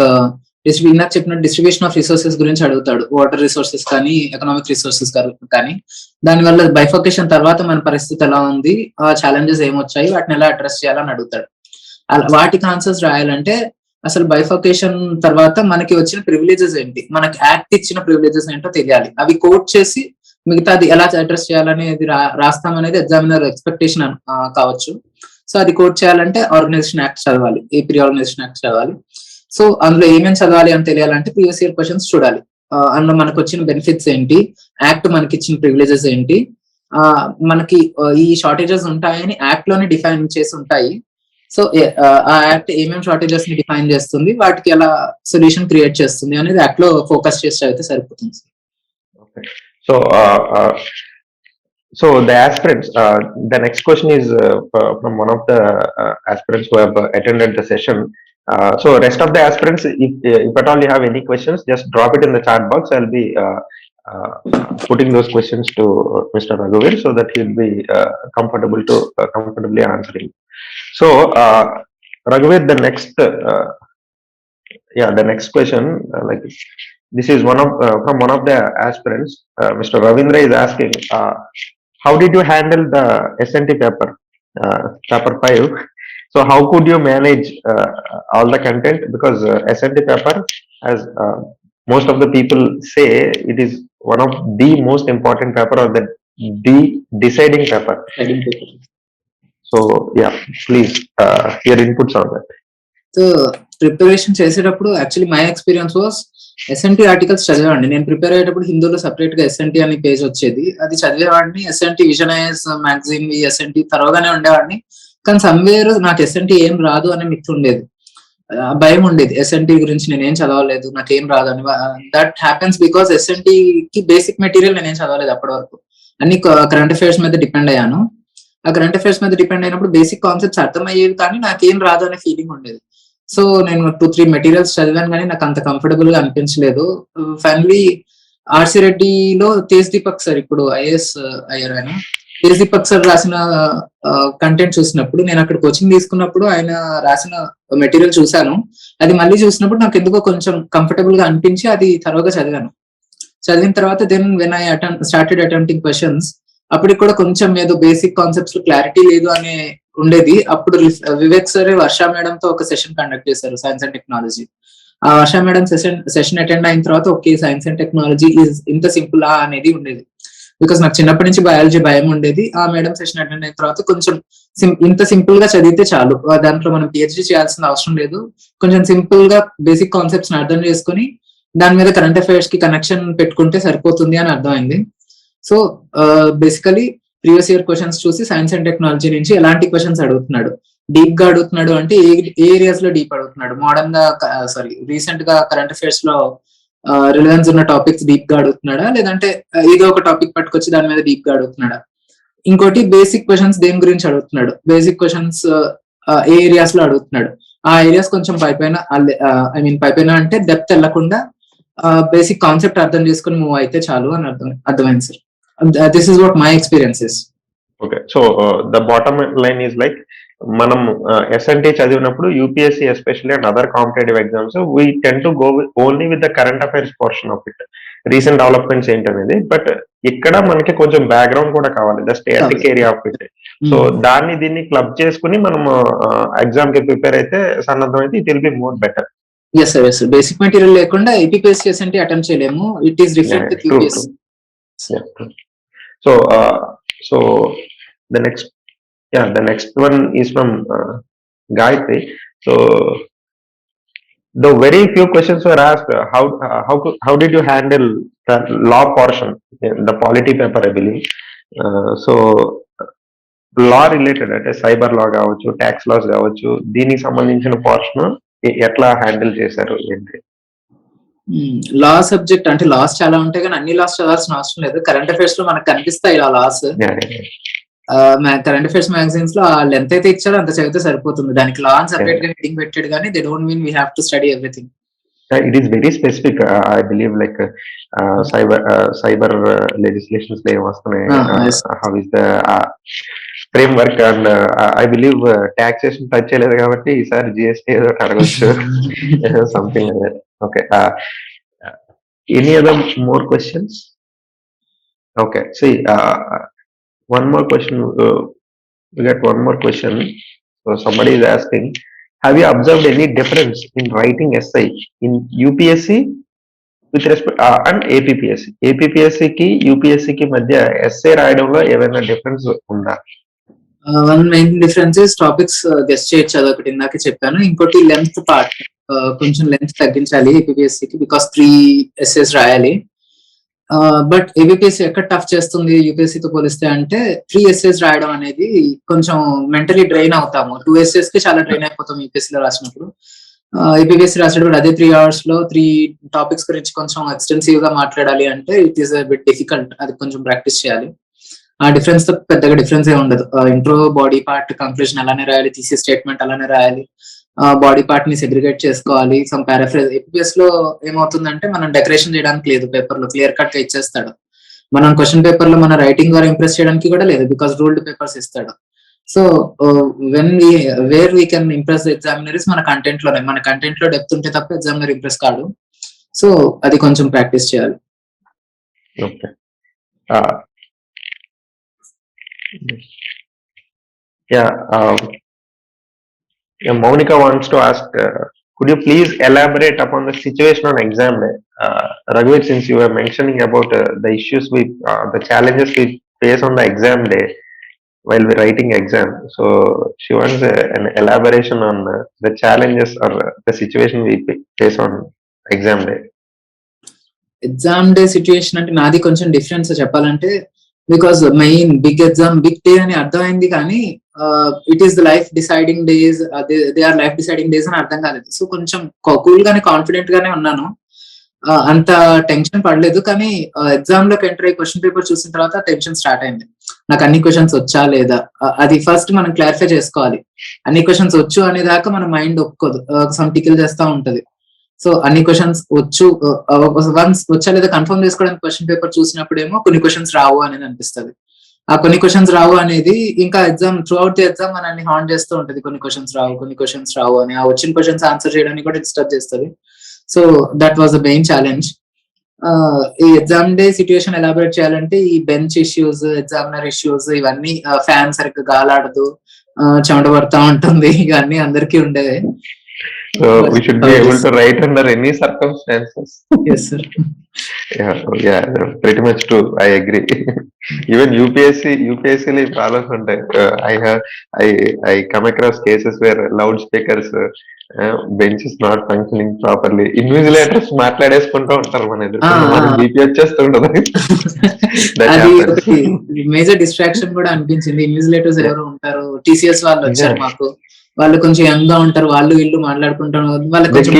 [SPEAKER 2] ఇందాక చెప్పిన డిస్ట్రిబ్యూషన్ ఆఫ్ రిసోర్సెస్ గురించి అడుగుతాడు, వాటర్ రిసోర్సెస్ కానీ ఎకనామిక్ రిసోర్సెస్ కానీ. దానివల్ల బైఫర్కేషన్ తర్వాత మన పరిస్థితి ఎలా ఉంది, ఆ ఛాలెంజెస్ ఏమొచ్చాయి, వాటిని ఎలా అడ్రస్ చేయాలని అడుగుతాడు. వాటికి ఆన్సర్స్ రాయాలంటే అసలు బైఫర్కేషన్ తర్వాత మనకి వచ్చిన ప్రివిలేజెస్ ఏంటి, మనకి యాక్ట్ ఇచ్చిన ప్రివిలేజెస్ ఏంటో తెలియాలి. అవి కోట్ చేసి మిగతాది ఎలా అడ్రస్ చేయాలనేది రాస్తామనేది ఎగ్జామినర్ ఎక్స్పెక్టేషన్ కావచ్చు. సో అది కోట్ చేయాలంటే ఆర్గనైజేషన్ యాక్ట్ చదవాలి, ఏపీ ఆర్గనైజేషన్ యాక్ట్ చదవాలి. సో అందులో ఏమేమి చదవాలి అని తెలియాలంటే ప్రీవియస్ ఇయర్ క్వశ్చన్స్ చూడాలి. అందులో మనకు వచ్చిన బెనిఫిట్స్ ఏంటి, యాక్ట్ మనకి ఇచ్చిన ప్రివిలేజెస్ ఏంటి, మనకి ఈ షార్టేజెస్ ఉంటాయని యాక్ట్ లోనే డిఫైన్ చేసి ఉంటాయి. సో ఆ యాక్ట్ ఏమేమి షార్టేజెస్ ని డిఫైన్ చేస్తుంది, వాటికి ఎలా సొల్యూషన్ క్రియేట్ చేస్తుంది అనేది యాక్ట్ లో ఫోకస్ చేసి అయితే సరిపోతుంది.
[SPEAKER 1] So the aspirants, the next question is from one of the aspirants who have attended the session. So rest of the aspirants, if at all you have any questions, just drop it in the chat box. I'll be putting those questions to Mr. Raghuveer so that he'll be comfortably answering. So Raghuveer, the next question, like this is from one of the aspirants. Mr. Ravindra is asking, how did you handle the SNT paper, paper 5? So how could you manage all the content? Because SNT paper, as most of the people say, it is one of the most important paper or the deciding paper. So yeah, please your inputs on that.
[SPEAKER 2] So preparation చేసేటప్పుడు actually my experience was SNT articles చదివేవాడిని. నేను prepare అయ్యేటప్పుడు హిందూలో separate గా SNT అనే page వచ్చేది, అది చదివేవాడిని. ఎస్ఎన్టీ విజనైజ్ మ్యాగజైన్ ఎస్ఎన్టీ తరవగానే ఉండేవాడిని. కానీ సమ్వేర్ నాకు ఎస్ఎన్టీ ఏం రాదు అనే మిత్ ఉండేది, భయం ఉండేది. ఎస్ఎన్టీ గురించి నేనేం చదవలేదు, నాకేం రాదు అని. దట్ హ్యాపెన్స్ బికాస్ ఎస్ఎన్టీ కి బేసిక్ మెటీరియల్ నేనేం చదవలేదు అప్పటి వరకు. అన్ని కరెంట్ అఫైర్స్ మీద డిపెండ్ అయ్యాను. ఆ కరెంట్ అఫైర్స్ మీద డిపెండ్ అయినప్పుడు బేసిక్ కాన్సెప్ట్స్ అర్థమయ్యేవి, కానీ నాకేం రాదు అనే ఫీలింగ్ ఉండేది. సో నేను 2-3 మెటీరియల్స్ చదివాను, కానీ నాకు అంత కంఫర్టబుల్ గా అనిపించలేదు. ఫైనలీ ఆర్సి రెడ్డిలో తేజ్ దీపక్ సార్, ఇప్పుడు ఐఏఎస్ అయ్యారు ఆయన, తేజ్ దీపక్ సార్ రాసిన కంటెంట్ చూసినప్పుడు, నేను అక్కడ కోచింగ్ తీసుకున్నప్పుడు ఆయన రాసిన మెటీరియల్ చూశాను. అది మళ్ళీ చూసినప్పుడు నాకు ఎందుకో కొంచెం కంఫర్టబుల్ గా అనిపించి అది త్వరగా చదివాను. చదివిన తర్వాత then when I started attempting questions, అప్పటికి కూడా కొంచెం ఏదో బేసిక్ కాన్సెప్ట్స్ లో క్లారిటీ లేదు అనే ఉండేది. అప్పుడు వివేక్ సార్ వర్ష మేడం తో ఒక సెషన్ కండక్ట్ చేశారు, సైన్స్ అండ్ టెక్నాలజీ. ఆ వర్ష మేడం సెషన్ అటెండ్ అయిన తర్వాత okay, science and technology is ఇంత సింపుల్ అనేది ఉండేది. బికాస్ నాకు చిన్నప్పటి నుంచి బయాలజీ భయం ఉండేది. ఆ మేడం సెషన్ అటెండ్ అయిన తర్వాత కొంచెం ఇంత సింపుల్ గా చదివితే చాలు, దాంట్లో మనం పిహెచ్డి చేయాల్సిన అవసరం లేదు, కొంచెం సింపుల్ గా బేసిక్ కాన్సెప్ట్స్ అర్థం చేసుకుని దాని మీద కరెంట్ అఫైర్స్ కి కనెక్షన్ పెట్టుకుంటే సరిపోతుంది అని అర్థమైంది. So basically previous year questions చూసి సైన్స్ అండ్ టెక్నాలజీ నుంచి ఎలాంటి క్వశ్చన్స్ అడుగుతున్నాడు, డీప్ గా అడుగుతున్నాడు అంటే ఏ ఏరియాస్ లో డీప్ అడుగుతున్నాడు, మోడర్న్ గా రీసెంట్ గా కరెంట్ అఫైర్స్ లో రిలవెన్స్ ఉన్న టాపిక్స్ డీప్ గా అడుగుతున్నాడా, లేదంటే ఏదో ఒక టాపిక్ పట్టుకొచ్చి దాని మీద డీప్ గా అడుగుతున్నాడా. ఇంకోటి బేసిక్ క్వశ్చన్స్ దేని గురించి అడుగుతున్నాడు, బేసిక్ క్వశ్చన్స్ ఏ ఏరియాస్ లో అడుగుతున్నాడు. ఆ ఏరియాస్ కొంచెం పైపైన అంటే డెప్త్ వెళ్లకుండా బేసిక్ కాన్సెప్ట్ అర్థం చేసుకుని మూవ్ అయితే చాలు అని అర్థమైంది sir. This is what my experience is.
[SPEAKER 1] Okay, so the bottom line is like మనం SNT చదివినప్పుడు UPSC especially and other competitive exams we tend to go only with the current affairs portion of it, recent developments ఏంటనేది. But ఇక్కడ మనకి కొంచెం background కూడా కావాలి, the static area of it. So దీన్ని club చేసుకుని మనం ఎగ్జామ్ కి ప్రిపేర్ అయితే సన్నద్ధం అయితే it will be more better.
[SPEAKER 2] Yes sir, yes. Basic material లేకుండా ఏపీపీఎస్సీ ఎస్ఎన్టీ అటెంప్ట్ చేయలేము. It is reflect with UPSC.
[SPEAKER 1] So the next one is from Gayatri. So the very few questions were asked, how did you handle the law portion, the polity paper, I believe. So law related అంటే cyber law కావచ్చు, tax loss కావచ్చు, దీనికి సంబంధించిన portion ఎట్లా handle చేశారు ఏంటి?
[SPEAKER 2] లా subject అంటే loss చాలా ఉంటాయి కానీ అన్ని లాస్ చదవాల్సిన అవసరం లేదు. కరెంట్ అఫైర్స్ లో మనకు కనిపిస్తాయి ఇలా లాస్. కరెంట్ అఫైర్స్ మ్యాగజైన్స్ లో వాళ్ళు ఎంత అయితే ఇచ్చారో అంత చదివితే సరిపోతుంది. దానికి లా అని సెపరేట్ గా హెడ్డింగ్ పెట్టాడు కానీ they don't mean we have to study everything.
[SPEAKER 1] It is very specific. I believe like cyber legislations లో ఏమొస్తున్నాయి, how is the framework, and I believe taxation touch చేయలేదు కాబట్టి ఈసారి జిఎస్టీ ఏదో అడగొచ్చు. Something like that. Okay. Any other more questions? Okay. See, one more question. We got one more question. So somebody is asking, have you observed any difference in writing essay in UPSC with respect and APPSC? APPSC కి UPSC కి మధ్య SA రాయడంలో ఏమైనా difference ఉందా?
[SPEAKER 2] One main difference is topics guest చేయొచ్చు, అదొకటి ఇందాక చెప్పాను. ఇంకోటి లెంత్ పార్ట్, కొంచెం లెంత్ తగ్గించాలి APPSC కి, బికాస్ 3 essays రాయాలి. బట్ ఏబిపిఎస్సి ఎక్కడ టఫ్ చేస్తుంది యూపీఎస్సీ తో పోలిస్తే అంటే 3 essays రాయడం అనేది కొంచెం మెంటలీ డ్రైన్ అవుతాము. 2 essays కి చాలా డ్రైన్ అయిపోతాం యూపీఎస్సీ లో రాసినప్పుడు. ఏపీఎస్సీ రాసేటప్పుడు అదే 3 hours లో 3 టాపిక్స్ గురించి కొంచెం ఎక్స్టెన్సివ్ గా మాట్లాడాలి అంటే ఇట్ ఈస్ బిట్ డిఫికల్ట్. అది కొంచెం ప్రాక్టీస్ చేయాలి. ఆ డిఫరెన్స్ తో పెద్దగా డిఫరెన్స్ ఏ ఉండదు. ఇంట్రో, బాడీ పార్ట్, కంక్లూజన్ అలానే రాయాలి, థీసిస్ స్టేట్మెంట్ అలానే రాయాలి, బాడీ పార్ట్ ని సెగ్రిగేట్ చేసుకోవాలి, సమ్ పారాఫ్రేజ్. ఏపీఎస్ లో ఏమవుతుందంటే మనం డెకరేషన్ చేయడానికి లేదు, పేపర్ లో క్లియర్ కట్ గా ఇచ్చేస్తాడు. మనం క్వశ్చన్ పేపర్ లో మన రైటింగ్ ద్వారా ఇంప్రెస్ చేయడానికి కూడా లేదు, బికాస్ రూల్డ్ పేపర్స్ ఇస్తాడు. So when where we can impress examiners మన కంటెంట్ లోనే. మన కంటెంట్ లో డెప్త్ ఉంటే తప్ప ఎగ్జామినర్ ఇంప్రెస్ కాడు. సో అది కొంచెం ప్రాక్టీస్ చేయాలి.
[SPEAKER 1] Okay. Monica wants to ask, could you please elaborate upon the situation on exam day? Raghuveer, since you were mentioning about the issues the challenges we face on the exam day while we're writing exam, so she wants an elaboration on the challenges or the situation we face on exam day.
[SPEAKER 2] Exam day situation అంటే నాది కొంచెం difference చెప్పాలంటే, because main big exam big day అని అర్థమైంది కానీ it is the life deciding days, they are life deciding days అని అర్థం కాలేదు. సో కొంచెం కూల్ గానే కాన్ఫిడెంట్ గానే ఉన్నాను, అంత టెన్షన్ పడలేదు. కానీ ఎగ్జామ్ లోకి ఎంటర్ అయ్యి క్వశ్చన్ పేపర్ చూసిన తర్వాత టెన్షన్ స్టార్ట్ అయింది. నాకు అన్ని క్వశ్చన్స్ వచ్చా లేదా, అది ఫస్ట్ మనం క్లారిఫై చేసుకోవాలి. అన్ని క్వశ్చన్స్ వచ్చు అనేదాకా మన మైండ్ ఒప్పుకోదు, సమ్ టికిల్ చేస్తా ఉంటది. సో అన్ని క్వశ్చన్స్ వచ్చు, వన్స్ వచ్చా లేదా కన్ఫర్మ్ చేసుకోవడానికి క్వశ్చన్ పేపర్ చూసినప్పుడేమో కొన్ని క్వశ్చన్స్ రావు అనేది అనిపిస్తుంది. ఆ కొన్ని క్వశ్చన్స్ రావు అనేది ఇంకా exam through out the exam మనల్ని హాన్ చేస్తూ ఉంటది. కొన్ని క్వశ్చన్స్ రావు అని, ఆ వచ్చిన క్వశ్చన్స్ ఆన్సర్ చేయడానికి కూడా డిస్టర్బ్ చేస్తుంది. So that was the main challenge. ఈ ఎగ్జామ్ డే సిచ్యుయేషన్ ఎలాబరేట్ చేయాలంటే ఈ బెంచ్ ఇష్యూస్, ఎగ్జామినర్ ఇష్యూస్, ఇవన్నీ ఫ్యాన్ సరిగ్గా గాలాడదు, చెమట పడతా ఉంటుంది, ఇవన్నీ అందరికీ ఉండేవి.
[SPEAKER 1] So we should be able to write under any circumstances.
[SPEAKER 2] Yes, sir.
[SPEAKER 1] Yeah, pretty much true. I agree. Even UPSC li problems ఉంటాయి. I come across cases where loudspeakers bench is not functioning properly. Invigilators మాట్లాడేసుకుంటూ ఉంటారు మన ఎదురు, మనకి BP వచ్చేస్తుంటది.
[SPEAKER 2] అది major distraction కూడా అనిపించింది. Invigilators ఎవరు ఉంటారు, టీసీఎస్ వాళ్ళు వచ్చారు మాకు, వాళ్ళు కొంచెం యంగ్ గా ఉంటారు, వాళ్ళు వీళ్ళు మాట్లాడుకుంటారు. వాళ్ళకి కొంచెం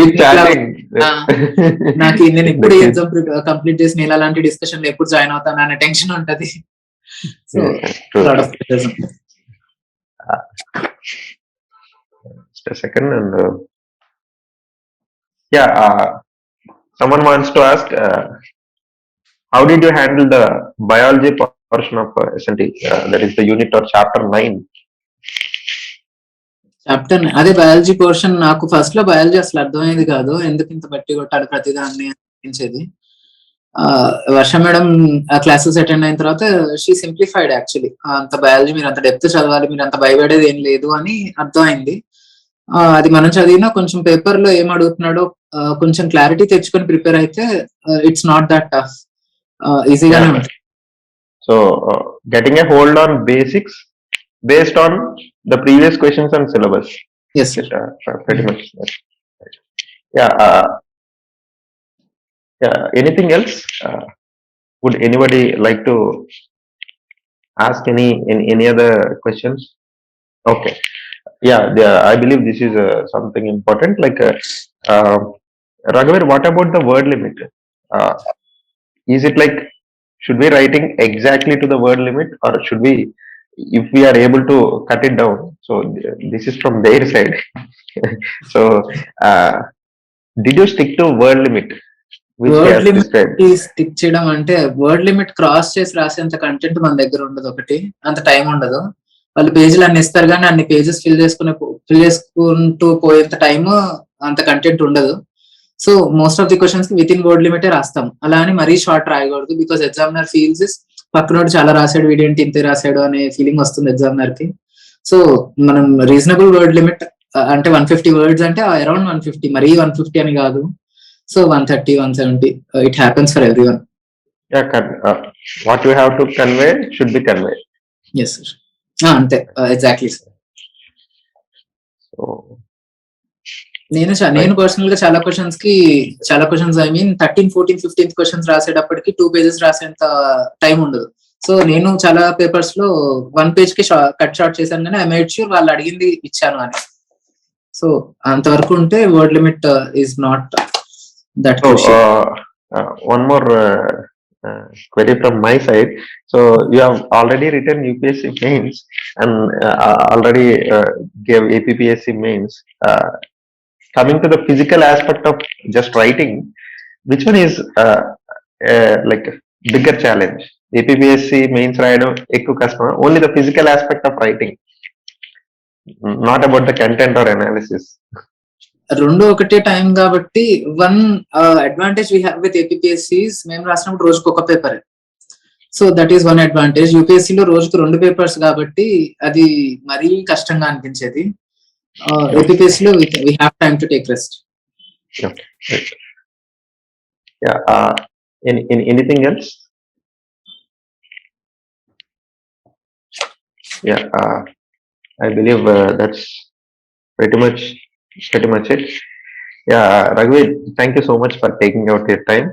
[SPEAKER 2] నాకు నేను ఎప్పుడు ఎగ్జామ్ కంప్లీట్ చేసి నేను అలాంటి డిస్కషన్ ఎప్పుడు జాయిన్ అవుతాను అనే టెన్షన్ ఉంటది. So
[SPEAKER 1] second and someone wants to ask, how did you handle the biology portion of SNT, that is the unit or chapter 9?
[SPEAKER 2] Chapter అదే బయాలజీ పోర్షన్. నాకు ఫస్ట్ లో బయాలజీ అసలు అర్థమయ్యేది కాదు, ఎందుకు ఇంత బట్టి కొట్టాడు ప్రతిదాన్ని అనిపించేది. వర్ష మేడం ఆ క్లాసెస్ అటెండ్ అయిన తర్వాత షీ సింప్లిఫైడ్ యాక్చువల్లీ. అంత బయాలజీ మీరు అంత డెప్త్ చదవాలి, మీరు అంత భయపడేది ఏం లేదు అని అర్థమైంది. అది మనం చదివినా కొంచెం పేపర్ లో ఏం అడుగుతున్నాడో కొంచెం క్లారిటీ తెచ్చుకొని ప్రిపేర్ అయితే ఇట్స్ నాట్ దట్ టఫ్, ఈజీగానే ఉంటుంది.
[SPEAKER 1] So getting a hold on basics based on the previous questions and syllabus.
[SPEAKER 2] Yes, sir.
[SPEAKER 1] Pretty much. Yeah. Anything else? Would anybody like to ask any other questions? Okay. Yeah, I believe this is something important. Uh, Raghuveer, what about the word limit? Uh, is it like, should we writing exactly to the word limit, or should we, if we are able to cut it down? So this is from their side. So uh, did you stick to word limit which they
[SPEAKER 2] word
[SPEAKER 1] have
[SPEAKER 2] limit
[SPEAKER 1] prescribed?
[SPEAKER 2] Stick చేయడం అంటే word limit cross చేసి రాసేంత content మన దగ్గర ఉండదు, ఒకటి అంత time ఉండదు. వాళ్ళు పేజీలు అన్ని ఇస్తారు కానీ అన్ని పేజెస్ ఫిల్ చేసుకుంటూ పోయేంత టైం అంత కంటెంట్ ఉండదు. So most of the questions కి విత్ ఇన్ వర్డ్ లిమిటే రాస్తాం. అలా అని మరీ షార్ట్ రాయకూడదు, బికాస్ ఎగ్జామినర్ ఫీల్స్ ఇస్ పక్కనోడు చాలా రాశాడు వీడేంటి ఇంతే రాశాడు అనే ఫీలింగ్ వస్తుంది ఎగ్జామినర్ కి. సో మనం రీజనబుల్ వర్డ్ లిమిట్ అంటే 150 వర్డ్స్ అంటే అరౌండ్ 150, మరీ 150 అని కాదు. So 130, 170, it happens for everyone.
[SPEAKER 1] Yeah, what you have to convey should be conveyed.
[SPEAKER 2] Yes, sir. అంతే, ఎగ్జాక్ట్లీ సార్.
[SPEAKER 1] So
[SPEAKER 2] నేను పర్సనల్ గా చాలా క్వశ్చన్స్ ఐ మీన్ 13, 14, 15 క్వశ్చన్స్ రాసేటప్పటికి 2 pages రాసేంత టైం ఉండదు. సో నేను చాలా పేపర్స్ లో 1 page కి కట్ షార్ట్ చేశాను, కానీ ఐ మేడ్ ష్యూర్ వాళ్ళు అడిగింది ఇచ్చాను అని. సో అంతవరకు ఉంటే word limit is not that crucial.
[SPEAKER 1] One more query from my side. So you have already written UPSC mains and already gave APPSC mains. Coming to the physical aspect of just writing, which one is like bigger challenge? APPSC mains రాయడం ఎక్కువ కష్టం, only the physical aspect of writing, not about the content or analysis.
[SPEAKER 2] రెండు ఒకటే time కాబట్టి one advantage we have with APPSCs, మేము రాసినప్పుడు రోజుకు ఒక పేపర్. So that is one advantage. యూపీఎస్సీలో రోజుకు 2 పేపర్స్ కాబట్టి అది మరీ కష్టంగా అనిపించేది. ఏపీపీఎస్సీలో we have time to take rest.
[SPEAKER 1] Anything else? Yeah, I believe that's pretty much it. Yeah, Raghuveer, thank you so much for taking out your time.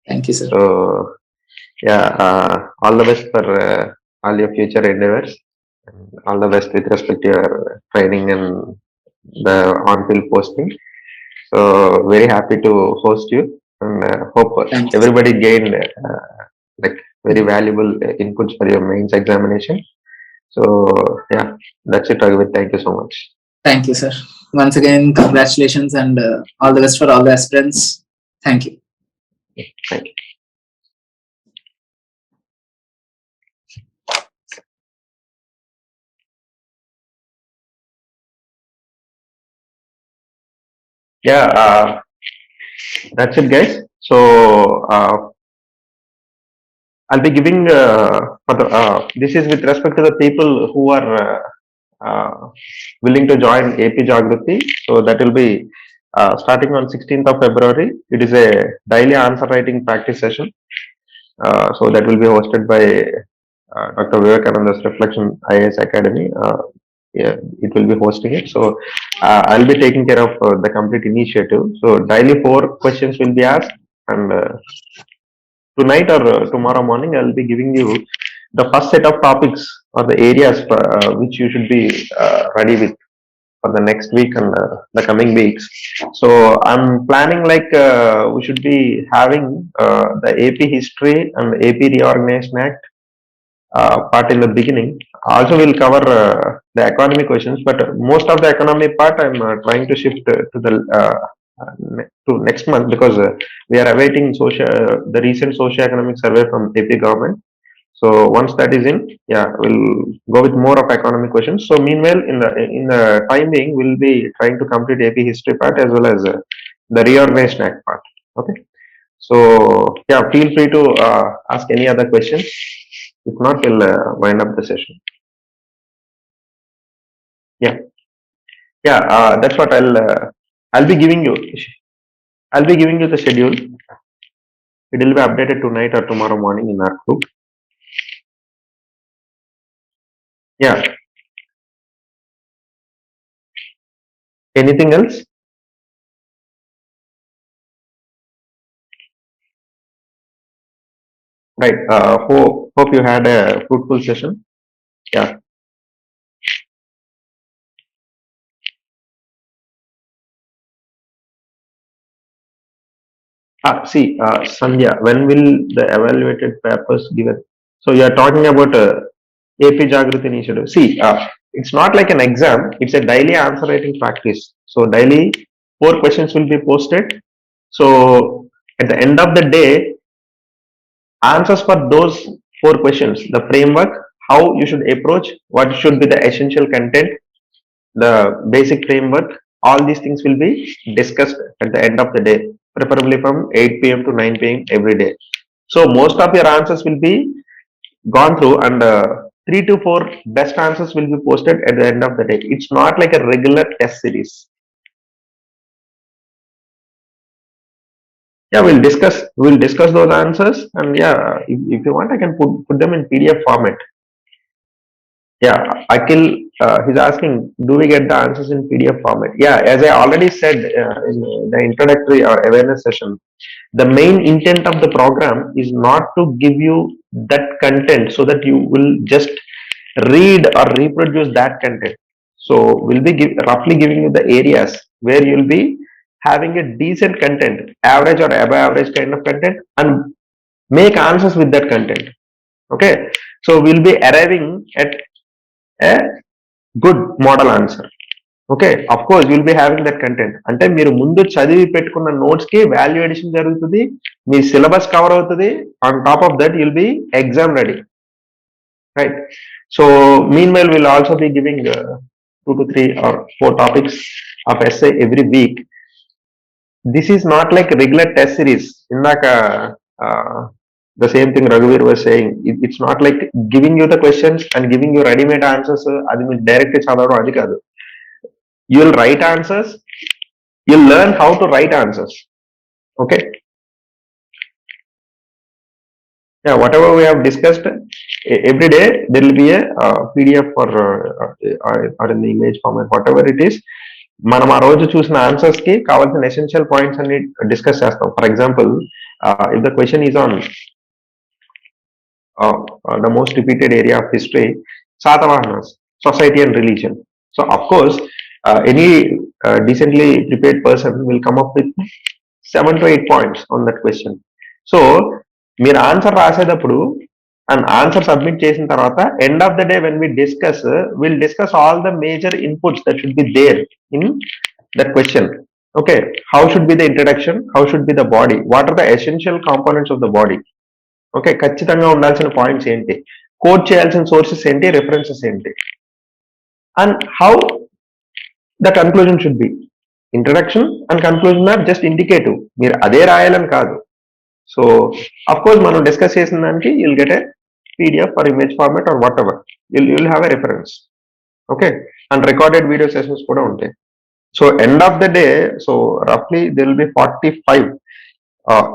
[SPEAKER 2] Thank you, sir.
[SPEAKER 1] So yeah, all the best for all your future endeavors, and all the best with respect to your training and the on-field posting. So very happy to host you, and hope everybody gained like very valuable inputs for your mains examination. So yeah, that's it, Raghuveer. Thank you so much.
[SPEAKER 2] Thank you, sir. Once again, congratulations and all the best for all the aspirants. Thank you.
[SPEAKER 1] Thank you. Yeah, that's it, guys. So I'll be giving this is with respect to the people who are willing to join AP-Jagruthi. So that will be starting on 16th of February. It is a daily answer writing practice session. So that will be hosted by Dr. Vivekananda's Reflection IAS Academy. Yeah, it will be hosting it. So I'll be taking care of the complete initiative. So daily 4 questions will be asked, and tonight or tomorrow morning I'll be giving you the first set of topics or the areas which you should be ready with for the next week and the coming weeks. So I'm planning like we should be having the AP History and AP Reorganization Act part in the beginning. Also we'll cover the economy questions, but most of the economy part I'm trying to shift to the to next month, because we are awaiting the recent socio-economic survey from AP government. So once that is in, yeah, we'll go with more of economic questions. So meanwhile, in the time being, we'll be trying to complete AP history part as well as the Reorganization Act part. Okay. So yeah, feel free to ask any other questions. If not, we'll wind up the session. Yeah, yeah. That's what I'll be giving you. I'll be giving you the schedule. It will be updated tonight or tomorrow morning in our group. Yeah. Anything else? Right. Hope you had a fruitful session. Yeah. See, Sandhya, when will the evaluated papers given? So you are talking about AP-Jagruthi initiative. See, it's not like an exam. It's a daily answer writing practice. So daily 4 questions will be posted. So at the end of the day, answers for those 4 questions, the framework, how you should approach, what should be the essential content, the basic framework, all these things will be discussed at the end of the day, preferably from 8 p.m. to 9 p.m. every day. So most of your answers will be gone through, and 3 to 4 best answers will be posted at the end of the day. It's not like a regular test series. Yeah, we'll discuss those answers, and yeah, if you want, I can put them in PDF format. Yeah, Akhil, he's asking, do we get the answers in PDF format? Yeah, as I already said in the introductory or awareness session, the main intent of the program is not to give you that content so that you will just read or reproduce that content. So we'll be roughly giving you the areas where you'll be having a decent content, average or above average kind of content, and make answers with that content. Okay, so we'll be arriving at a good model answer. Okay of course will be having that content. అంటే మీరు ముందు చదివి పెట్టుకున్న notes కి value addition జరుగుతుంది, మీ syllabus cover అవుతుంది. On top of that will be exam ready, right? So mean while will also be giving 2 to 3 or 4 topics of essay every week. This is not like a regular test series. ఇందాక the same thing Raghuveer was saying. It's not like giving you the questions and giving you ready-made answers. అది మీరు direct చదవడం అది కాదు. You'll write answers, you'll learn how to write answers. Okay, yeah, whatever we have discussed, every day there will be a PDF or in the image format, whatever it is. మనం ఆ రోజు చూసిన answers కి కావాల్సిన essential points అన్ని discuss చేస్తాం. For example, if the question is on the most repeated area of history, Satavahanas, society and religion. So of course, any decently prepared person will come up with 7 to 8 points on that question. So మీరు answer రాసేటప్పుడు and answer submit చేసిన తర్వాత end of the day when we discuss, will discuss all the major inputs that should be there in that question. Okay, how should be the introduction, how should be the body, what are the essential components of the body. Okay, ఖచ్చితంగా ఉండాల్సిన points ఏంటి, coat చేయాల్సిన sources ఏంటి, references ఏంటి, and how the conclusion should be. Introduction and conclusion are just indicative, మీరు అదే రాయాలని కాదు. సో అఫ్ కోర్స్ మనం డిస్కస్ చేసిన దానికి you'll get a PDF or image format or whatever, you'll have a reference. Okay, and recorded video sessions కూడా ఉంటాయి. So end of the day, so రఫ్లీ this will be 45.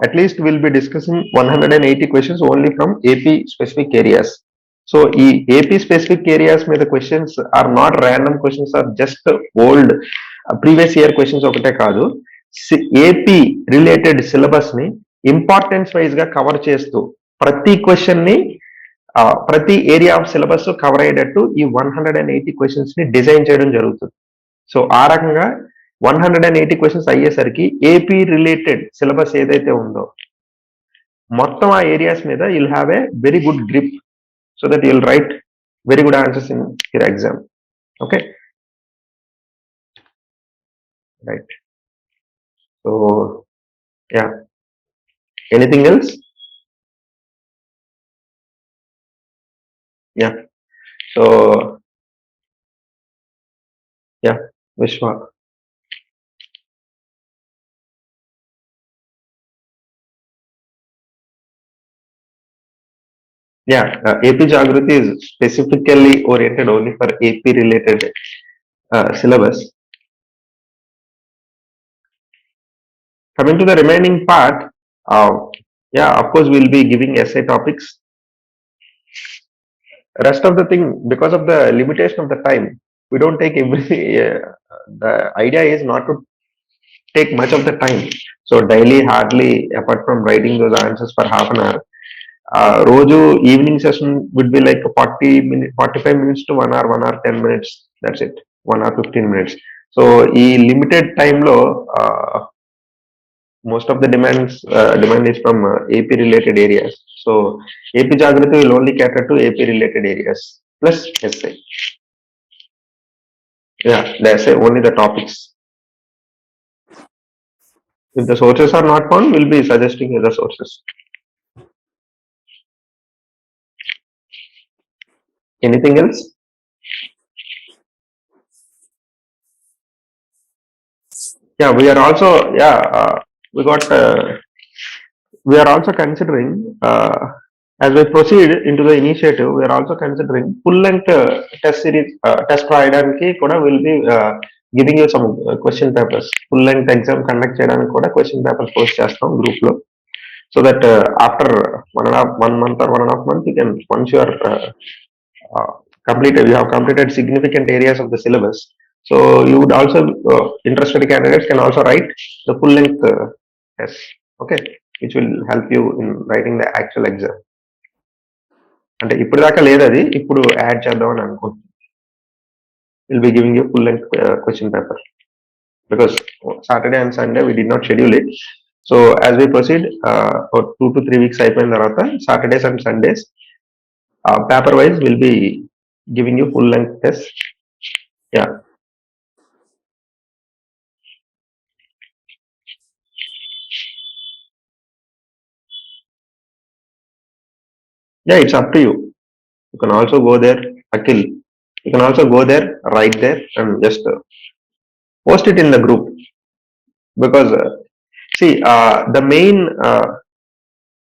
[SPEAKER 1] At least we'll be discussing 180 questions only from AP specific areas. So AP specific areas may the questions are not random questions, are just old previous year questions ఒకటే కాదు, AP related syllabus ని importance wise గా cover చేస్తూ ప్రతి question ని ప్రతి area of syllabus cover అయ్యేటట్టు ఈ 180 క్వశ్చన్స్ ని డిజైన్ చేయడం జరుగుతుంది. సో ఆ రకంగా 180 క్వశ్చన్స్ అయ్యేసరికి ఏపీ రిలేటెడ్ సిలబస్ ఏదైతే ఉందో మొత్తం ఆ ఏరియాస్ మీద you'll have a very good grip, so that you'll right very good answers in your exam. Okay, right. So yeah, anything else? Yeah, so yeah, విశ్వ. Yeah, AP-Jagruthi is specifically oriented only for AP related syllabus. Coming to the remaining part, yeah, of course we'll be giving essay topics. Rest of the thing, because of the limitation of the time, we don't take every, the idea is not to take much of the time. So daily hardly, apart from writing those answers for half an hour, రోజు evening session would be like 45 minutes to 1 hour, 1 hour 10 minutes. That's it. 1 hour 15 minutes. So ఈ limited టైంలో most of the demand is from AP related areas. So AP Jagruthi will only cater to AP related areas plus essay. Yeah, the essay only the topics. If the sources are not found, we'll be suggesting other sources. Anything else? Yeah, we are also we got we are also considering as we proceed into the initiative, we are also considering full length test series test రాయడానికి కూడా will be giving you some question papers. Full length exam conduct చేయడానికి కూడా question papers post చేస్తాం group లో. So that after 1 month or 1.5 months, you can, once you are completed, you have completed significant areas of the syllabus. So you would also interested candidates can also write the full length test, okay, which will help you in writing the actual exam. అంటే ఇప్పుడు దాకా లేదు అది, ఇప్పుడు add చేద్దాం అని అనుకుంటున్నాను. Will be giving you full length question paper because Saturday and Sunday we did not schedule it. So as we proceed, 2 to 3 weeks అయిపోయిన తర్వాత Saturdays and Sundays paper wise will be giving you full length test. Yeah. Yeah, it's up to you. You can also go there, Akhil. You can also go there, write there, and just post it in the group. Because see, the main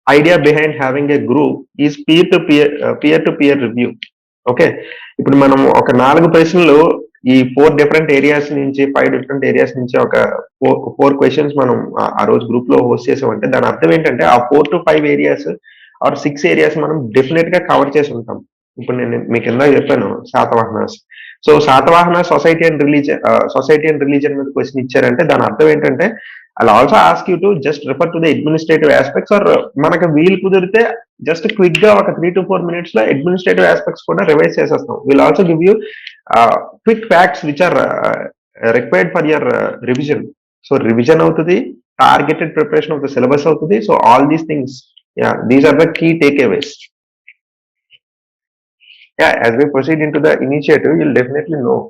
[SPEAKER 1] idea behind having a group is peer-to-peer review. Okay, ఇప్పుడు మనం ఒక 4 ప్రశ్నలు ఈ 4 different areas నుంచి 5 different areas నుంచి ఒక 4 questions మనం ఆ రోజు గ్రూప్ లో హోస్ట్ చేసామంటే దాని అర్థం ఏంటంటే ఆ 4 to 5 ఏరియాస్ ఆర్ 6 ఏరియాస్ మనం డెఫినెట్ గా కవర్ చేసి ఉంటాం. ఇప్పుడు నేను మీకు ఇందాక చెప్పాను Satavahanas. So Satavahana society and religion మీద క్వశ్చన్ ఇచ్చారంటే దాని అర్థం ఏంటంటే I'll also ask you to just refer to the administrative aspects or మనకు వీలు కుదిరితే జస్ట్ క్విక్ గా ఒక 3 to 4 minutes లో అడ్మినిస్ట్రేటివ్ ఆస్పెక్ట్స్ కూడా రివైజ్ చేసేస్తాం. Will also give you quick facts which are required for your revision. So revision అవుతుంది, targeted preparation of the syllabus అవుతుంది. So all these things, these are the key takeaways. As we proceed into the initiative, you'll definitely know.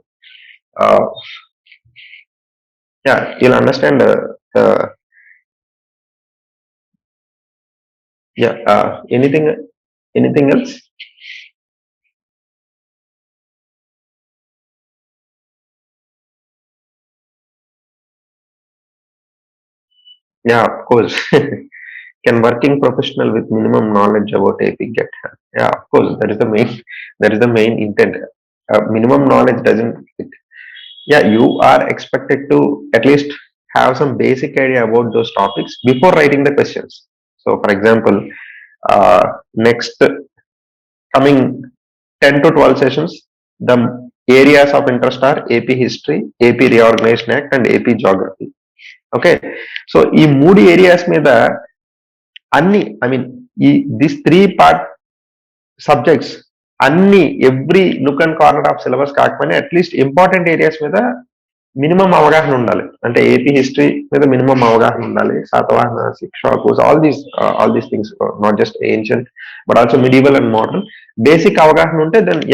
[SPEAKER 1] You'll understand. Anything else? Yeah, of course. Can working professional with minimum knowledge about AP get help? Yeah, of course. That is the main intent. Minimum knowledge doesn't. You are expected to at least have some basic idea about those topics before writing the questions. So, for example, next coming 10 to 12 sessions, the areas of interest are AP history, AP reorganization act, and AP geography. ఓకే, so ఈ 3 areas మీద అన్ని, I mean this 3 part subjects అన్ని every look and corner of syllabus కాకపోయినా at least important areas మీద minimum అవగాహన ఉండాలి. అంటే ఏపీ హిస్టరీ మీద మినిమం అవగాహన ఉండాలి, శాతవాహన, శిక్షాకోస్, all these things, not just ancient but also medieval and modern. Basic అవగాహన ఉంటే then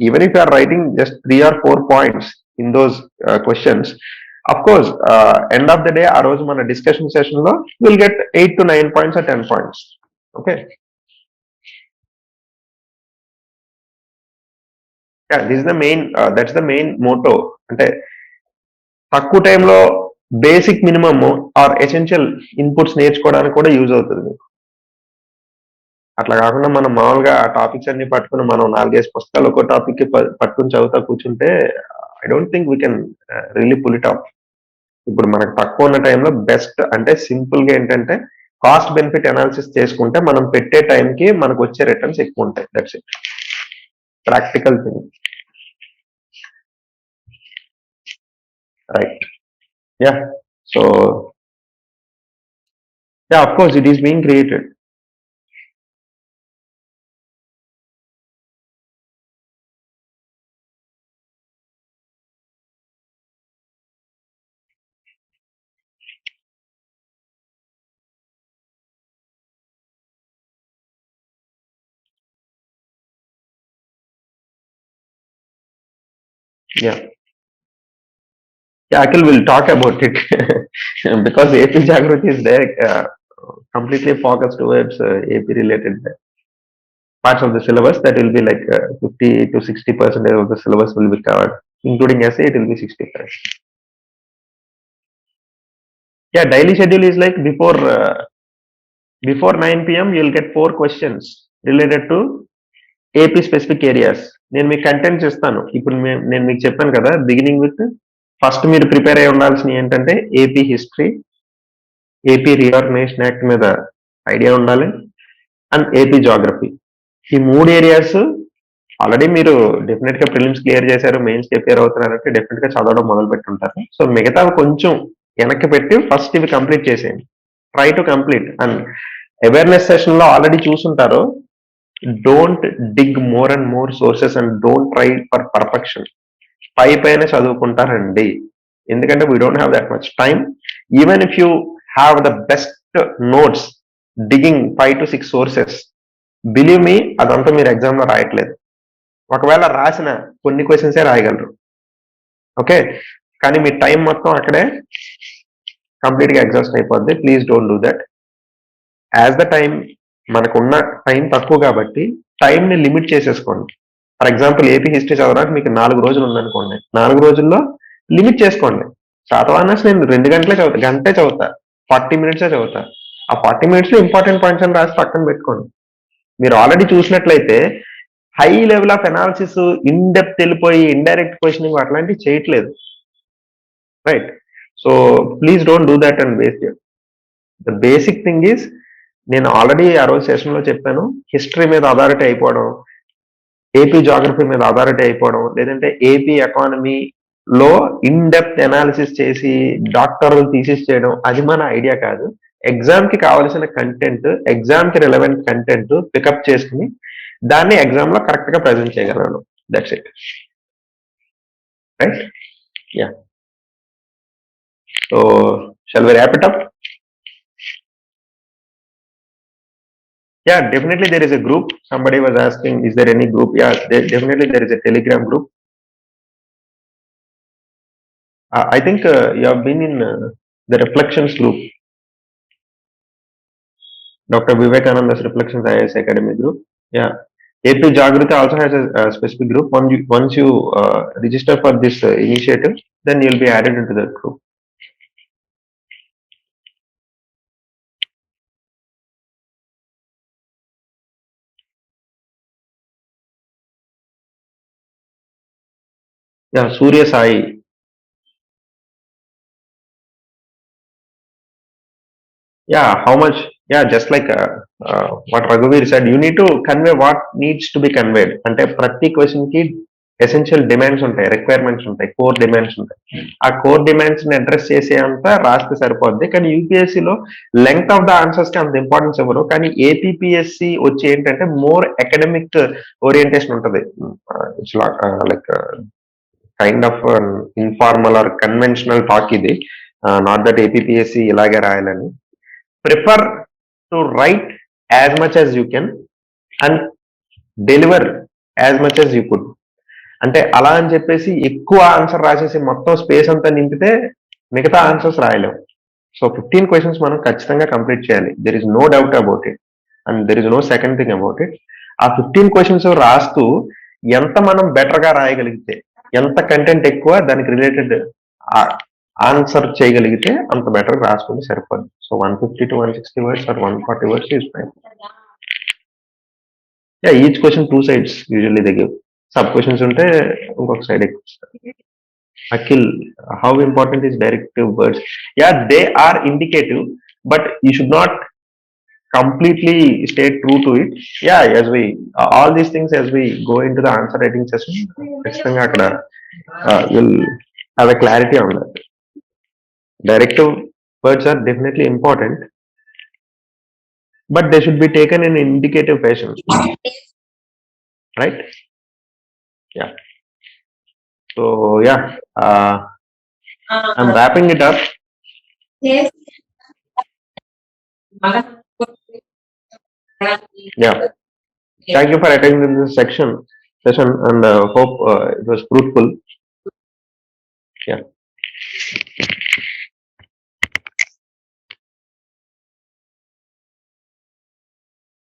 [SPEAKER 1] even if you are writing just 3 or 4 points in those questions, of course, end of the day ఆ రోజు మన discussion session లో will get 8 to 9 points or 10 points. Okay, this the main, that's the main motto. అంటే తక్కువ టైంలో basic minimum or essential inputs నేర్చుకోవడానికి కూడా use అవుతుంది మీకు. అట్లా కాకుండా మనం మామూలుగా ఆ టాపిక్స్ అన్ని పట్టుకుని మనం 4-5 పుస్తకాలు ఒక టాపిక్ కి పట్టుకుని చదువుతా కూర్చుంటే I don't think we can really pull it off. ఇప్పుడు మనకు తక్కువ ఉన్న టైంలో బెస్ట్ అంటే సింపుల్ గా ఏంటంటే కాస్ట్ బెనిఫిట్ అనాలిసిస్ చేసుకుంటే మనం పెట్టే టైంకి మనకు వచ్చే రిటర్న్స్ ఎక్కువ ఉంటాయి. That's it, practical thing, right? So of course it is being created. Yeah. Yeah, Akhil will talk about it because AP-Jagruthi is there, completely focused towards AP related parts of the syllabus. That will be like 50 to 60% of the syllabus will be covered, including essay. It will be 65. Yeah, daily schedule is like before 9 p.m. you'll get 4 questions related to AP specific areas. నేను మీకు contents ఇస్తాను. ఇప్పుడు నేను మీకు చెప్పాను కదా, beginning with first మీరు prepare అయి ఉండాల్సినవి ఏంటంటే AP history, AP reorganisation act మీద ఐడియా ఉండాలి, అండ్ ఏపీ జాగ్రఫీ. ఈ 3 ఏరియాస్ ఆల్రెడీ మీరు డెఫినెట్ గా ప్రిలిమ్స్ క్లియర్ చేశారు, మెయిన్స్ ప్రిపేర్ అవుతున్నారంటే డెఫినెట్ గా చదవడం మొదలు పెట్టుంటారు. సో మిగతా కొంచెం వెనక్కి పెట్టి ఫస్ట్ ఇవి కంప్లీట్ చేసేయండి. Try to complete. And awareness session లో ఆల్రెడీ చూసుంటారు. Don't dig more and more sources and don't try for perfection. పైన చదువుకుంటారండి, ఎందుకంటే we don't have that much time. Even if you have the best notes digging 5 to 6 sources, believe me అదంతా మీరు exam లో రాయట్లేదు. ఒకవేళ రాసిన కొన్ని క్వశ్చన్సే రాయగలరు. Okay, కానీ మీ time మొత్తం అక్కడే కంప్లీట్ గా ఎగ్జాస్ట్ అయిపోద్ది. Please don't do that. As the time, మనకున్న టైం తక్కువ కాబట్టి టైం ని లిమిట్ చేసేసుకోండి. ఫర్ ఎగ్జాంపుల్ ఏపీ హిస్టరీ చదవడానికి మీకు 4 రోజులు ఉందనుకోండి, 4 రోజుల్లో లిమిట్ చేసుకోండి. చదవాలనేసి నేను 2 గంటలే చదువుతా, గంటే చదువుతా, 40 మినిట్సే చదువుతా. ఆ 40 మినిట్స్ లో ఇంపార్టెంట్ పాయింట్స్ అని రాసి పక్కన పెట్టుకోండి. మీరు ఆల్రెడీ చూసినట్లయితే high level of analysis, in depth వెళ్ళిపోయి ఇండైరెక్ట్ క్వశ్చనింగ్ అట్లాంటివి చేయట్లేదు. Right? So please don't do that and waste it. The basic thing is, నేను ఆల్రెడీ ఆ రోజు సెషన్ లో చెప్పాను, హిస్టరీ మీద అథారిటీ అయిపోవడం, ఏపీ జాగ్రఫీ మీద అథారిటీ అయిపోవడం, లేదంటే ఏపీ ఎకానమీలో ఇన్ డెప్త్ అనాలిసిస్ చేసి డాక్టర్లు థీసిస్ చేయడం, అది మన ఐడియా కాదు. ఎగ్జామ్ కి కావాల్సిన కంటెంట్, ఎగ్జామ్ కి రిలవెంట్ కంటెంట్ పికప్ చేసుకుని దాన్ని ఎగ్జామ్ లో కరెక్ట్ గా ప్రజెంట్ చేయగలను. That's it. Right? Yeah. So shall we wrap it up? Yeah, definitely there is a group. Somebody was asking, is there any group? Yeah, definitely there is a Telegram group. I think you have been in the Reflections group. Dr. Vivekananda's Reflections IAS Academy group. Yeah. AP-Jagruthi also has a specific group. Once you register for this initiative, then you'll be added into that group. Yeah, Surya Sai. Yeah, how much? Yeah, just like what Raghuveer said, you need to convey what needs to be conveyed. అంటే ప్రతి question కి essential demands ఉంటాయి, requirements ఉంటాయి, core demands ఉంటాయి. ఆ core demands ని address చేసే అంత రాస్తే సరిపోద్ది. కానీ యూపీఎస్సీలో లెంగ్త్ ఆఫ్ ద ఆన్సర్స్ కి అంత ఇంపార్టెన్స్ ఇవ్వరు. కానీ ఏపీపీఎస్సీ వచ్చి ఏంటంటే మోర్ అకాడమిక్ ఓరియంటేషన్ ఉంటుంది. It's like kind of informal or conventional talk ఇది. నాట్ దట్ ఏపీపీఎస్సీ ఇలాగే రాయాలని. Prefer to write as much as you can and deliver as much as you could. అంటే అలా అని చెప్పేసి ఎక్కువ ఆన్సర్ రాసేసి మొత్తం స్పేస్ అంతా నింపితే మిగతా ఆన్సర్స్ రాయలేము. సో 15 క్వశ్చన్స్ మనం ఖచ్చితంగా కంప్లీట్ చేయాలి. There is no doubt about it and there is no second thing about it. ఆ 15 క్వశ్చన్స్ రాస్తూ ఎంత మనం బెటర్ గా రాయగలిగితే, ఎంత కంటెంట్ ఎక్కువ దానికి రిలేటెడ్ ఆన్సర్ చేయగలిగితే అంత బెటర్ రాసుకుంటే సరిపోద్ది. So 150 to 160 words or 140 words is fine. Yeah, each question 2 sides usually they give. Sub questions ఉంటే ఇంకొక సైడ్ ఎక్కువ. Akhil, how important is directive words? Yeah, they are indicative, but you should not completely stay true to it. Yeah, as we all these things as we go into the answer writing session, ఖచ్చితంగా అక్కడ you'll have a clarity on that. Directive words are definitely important, but they should be taken in indicative fashion, right? Yeah. So yeah, I'm wrapping it up.
[SPEAKER 3] Yes.
[SPEAKER 1] Yeah. Thank you for attending this session, and hope it was fruitful. Yeah.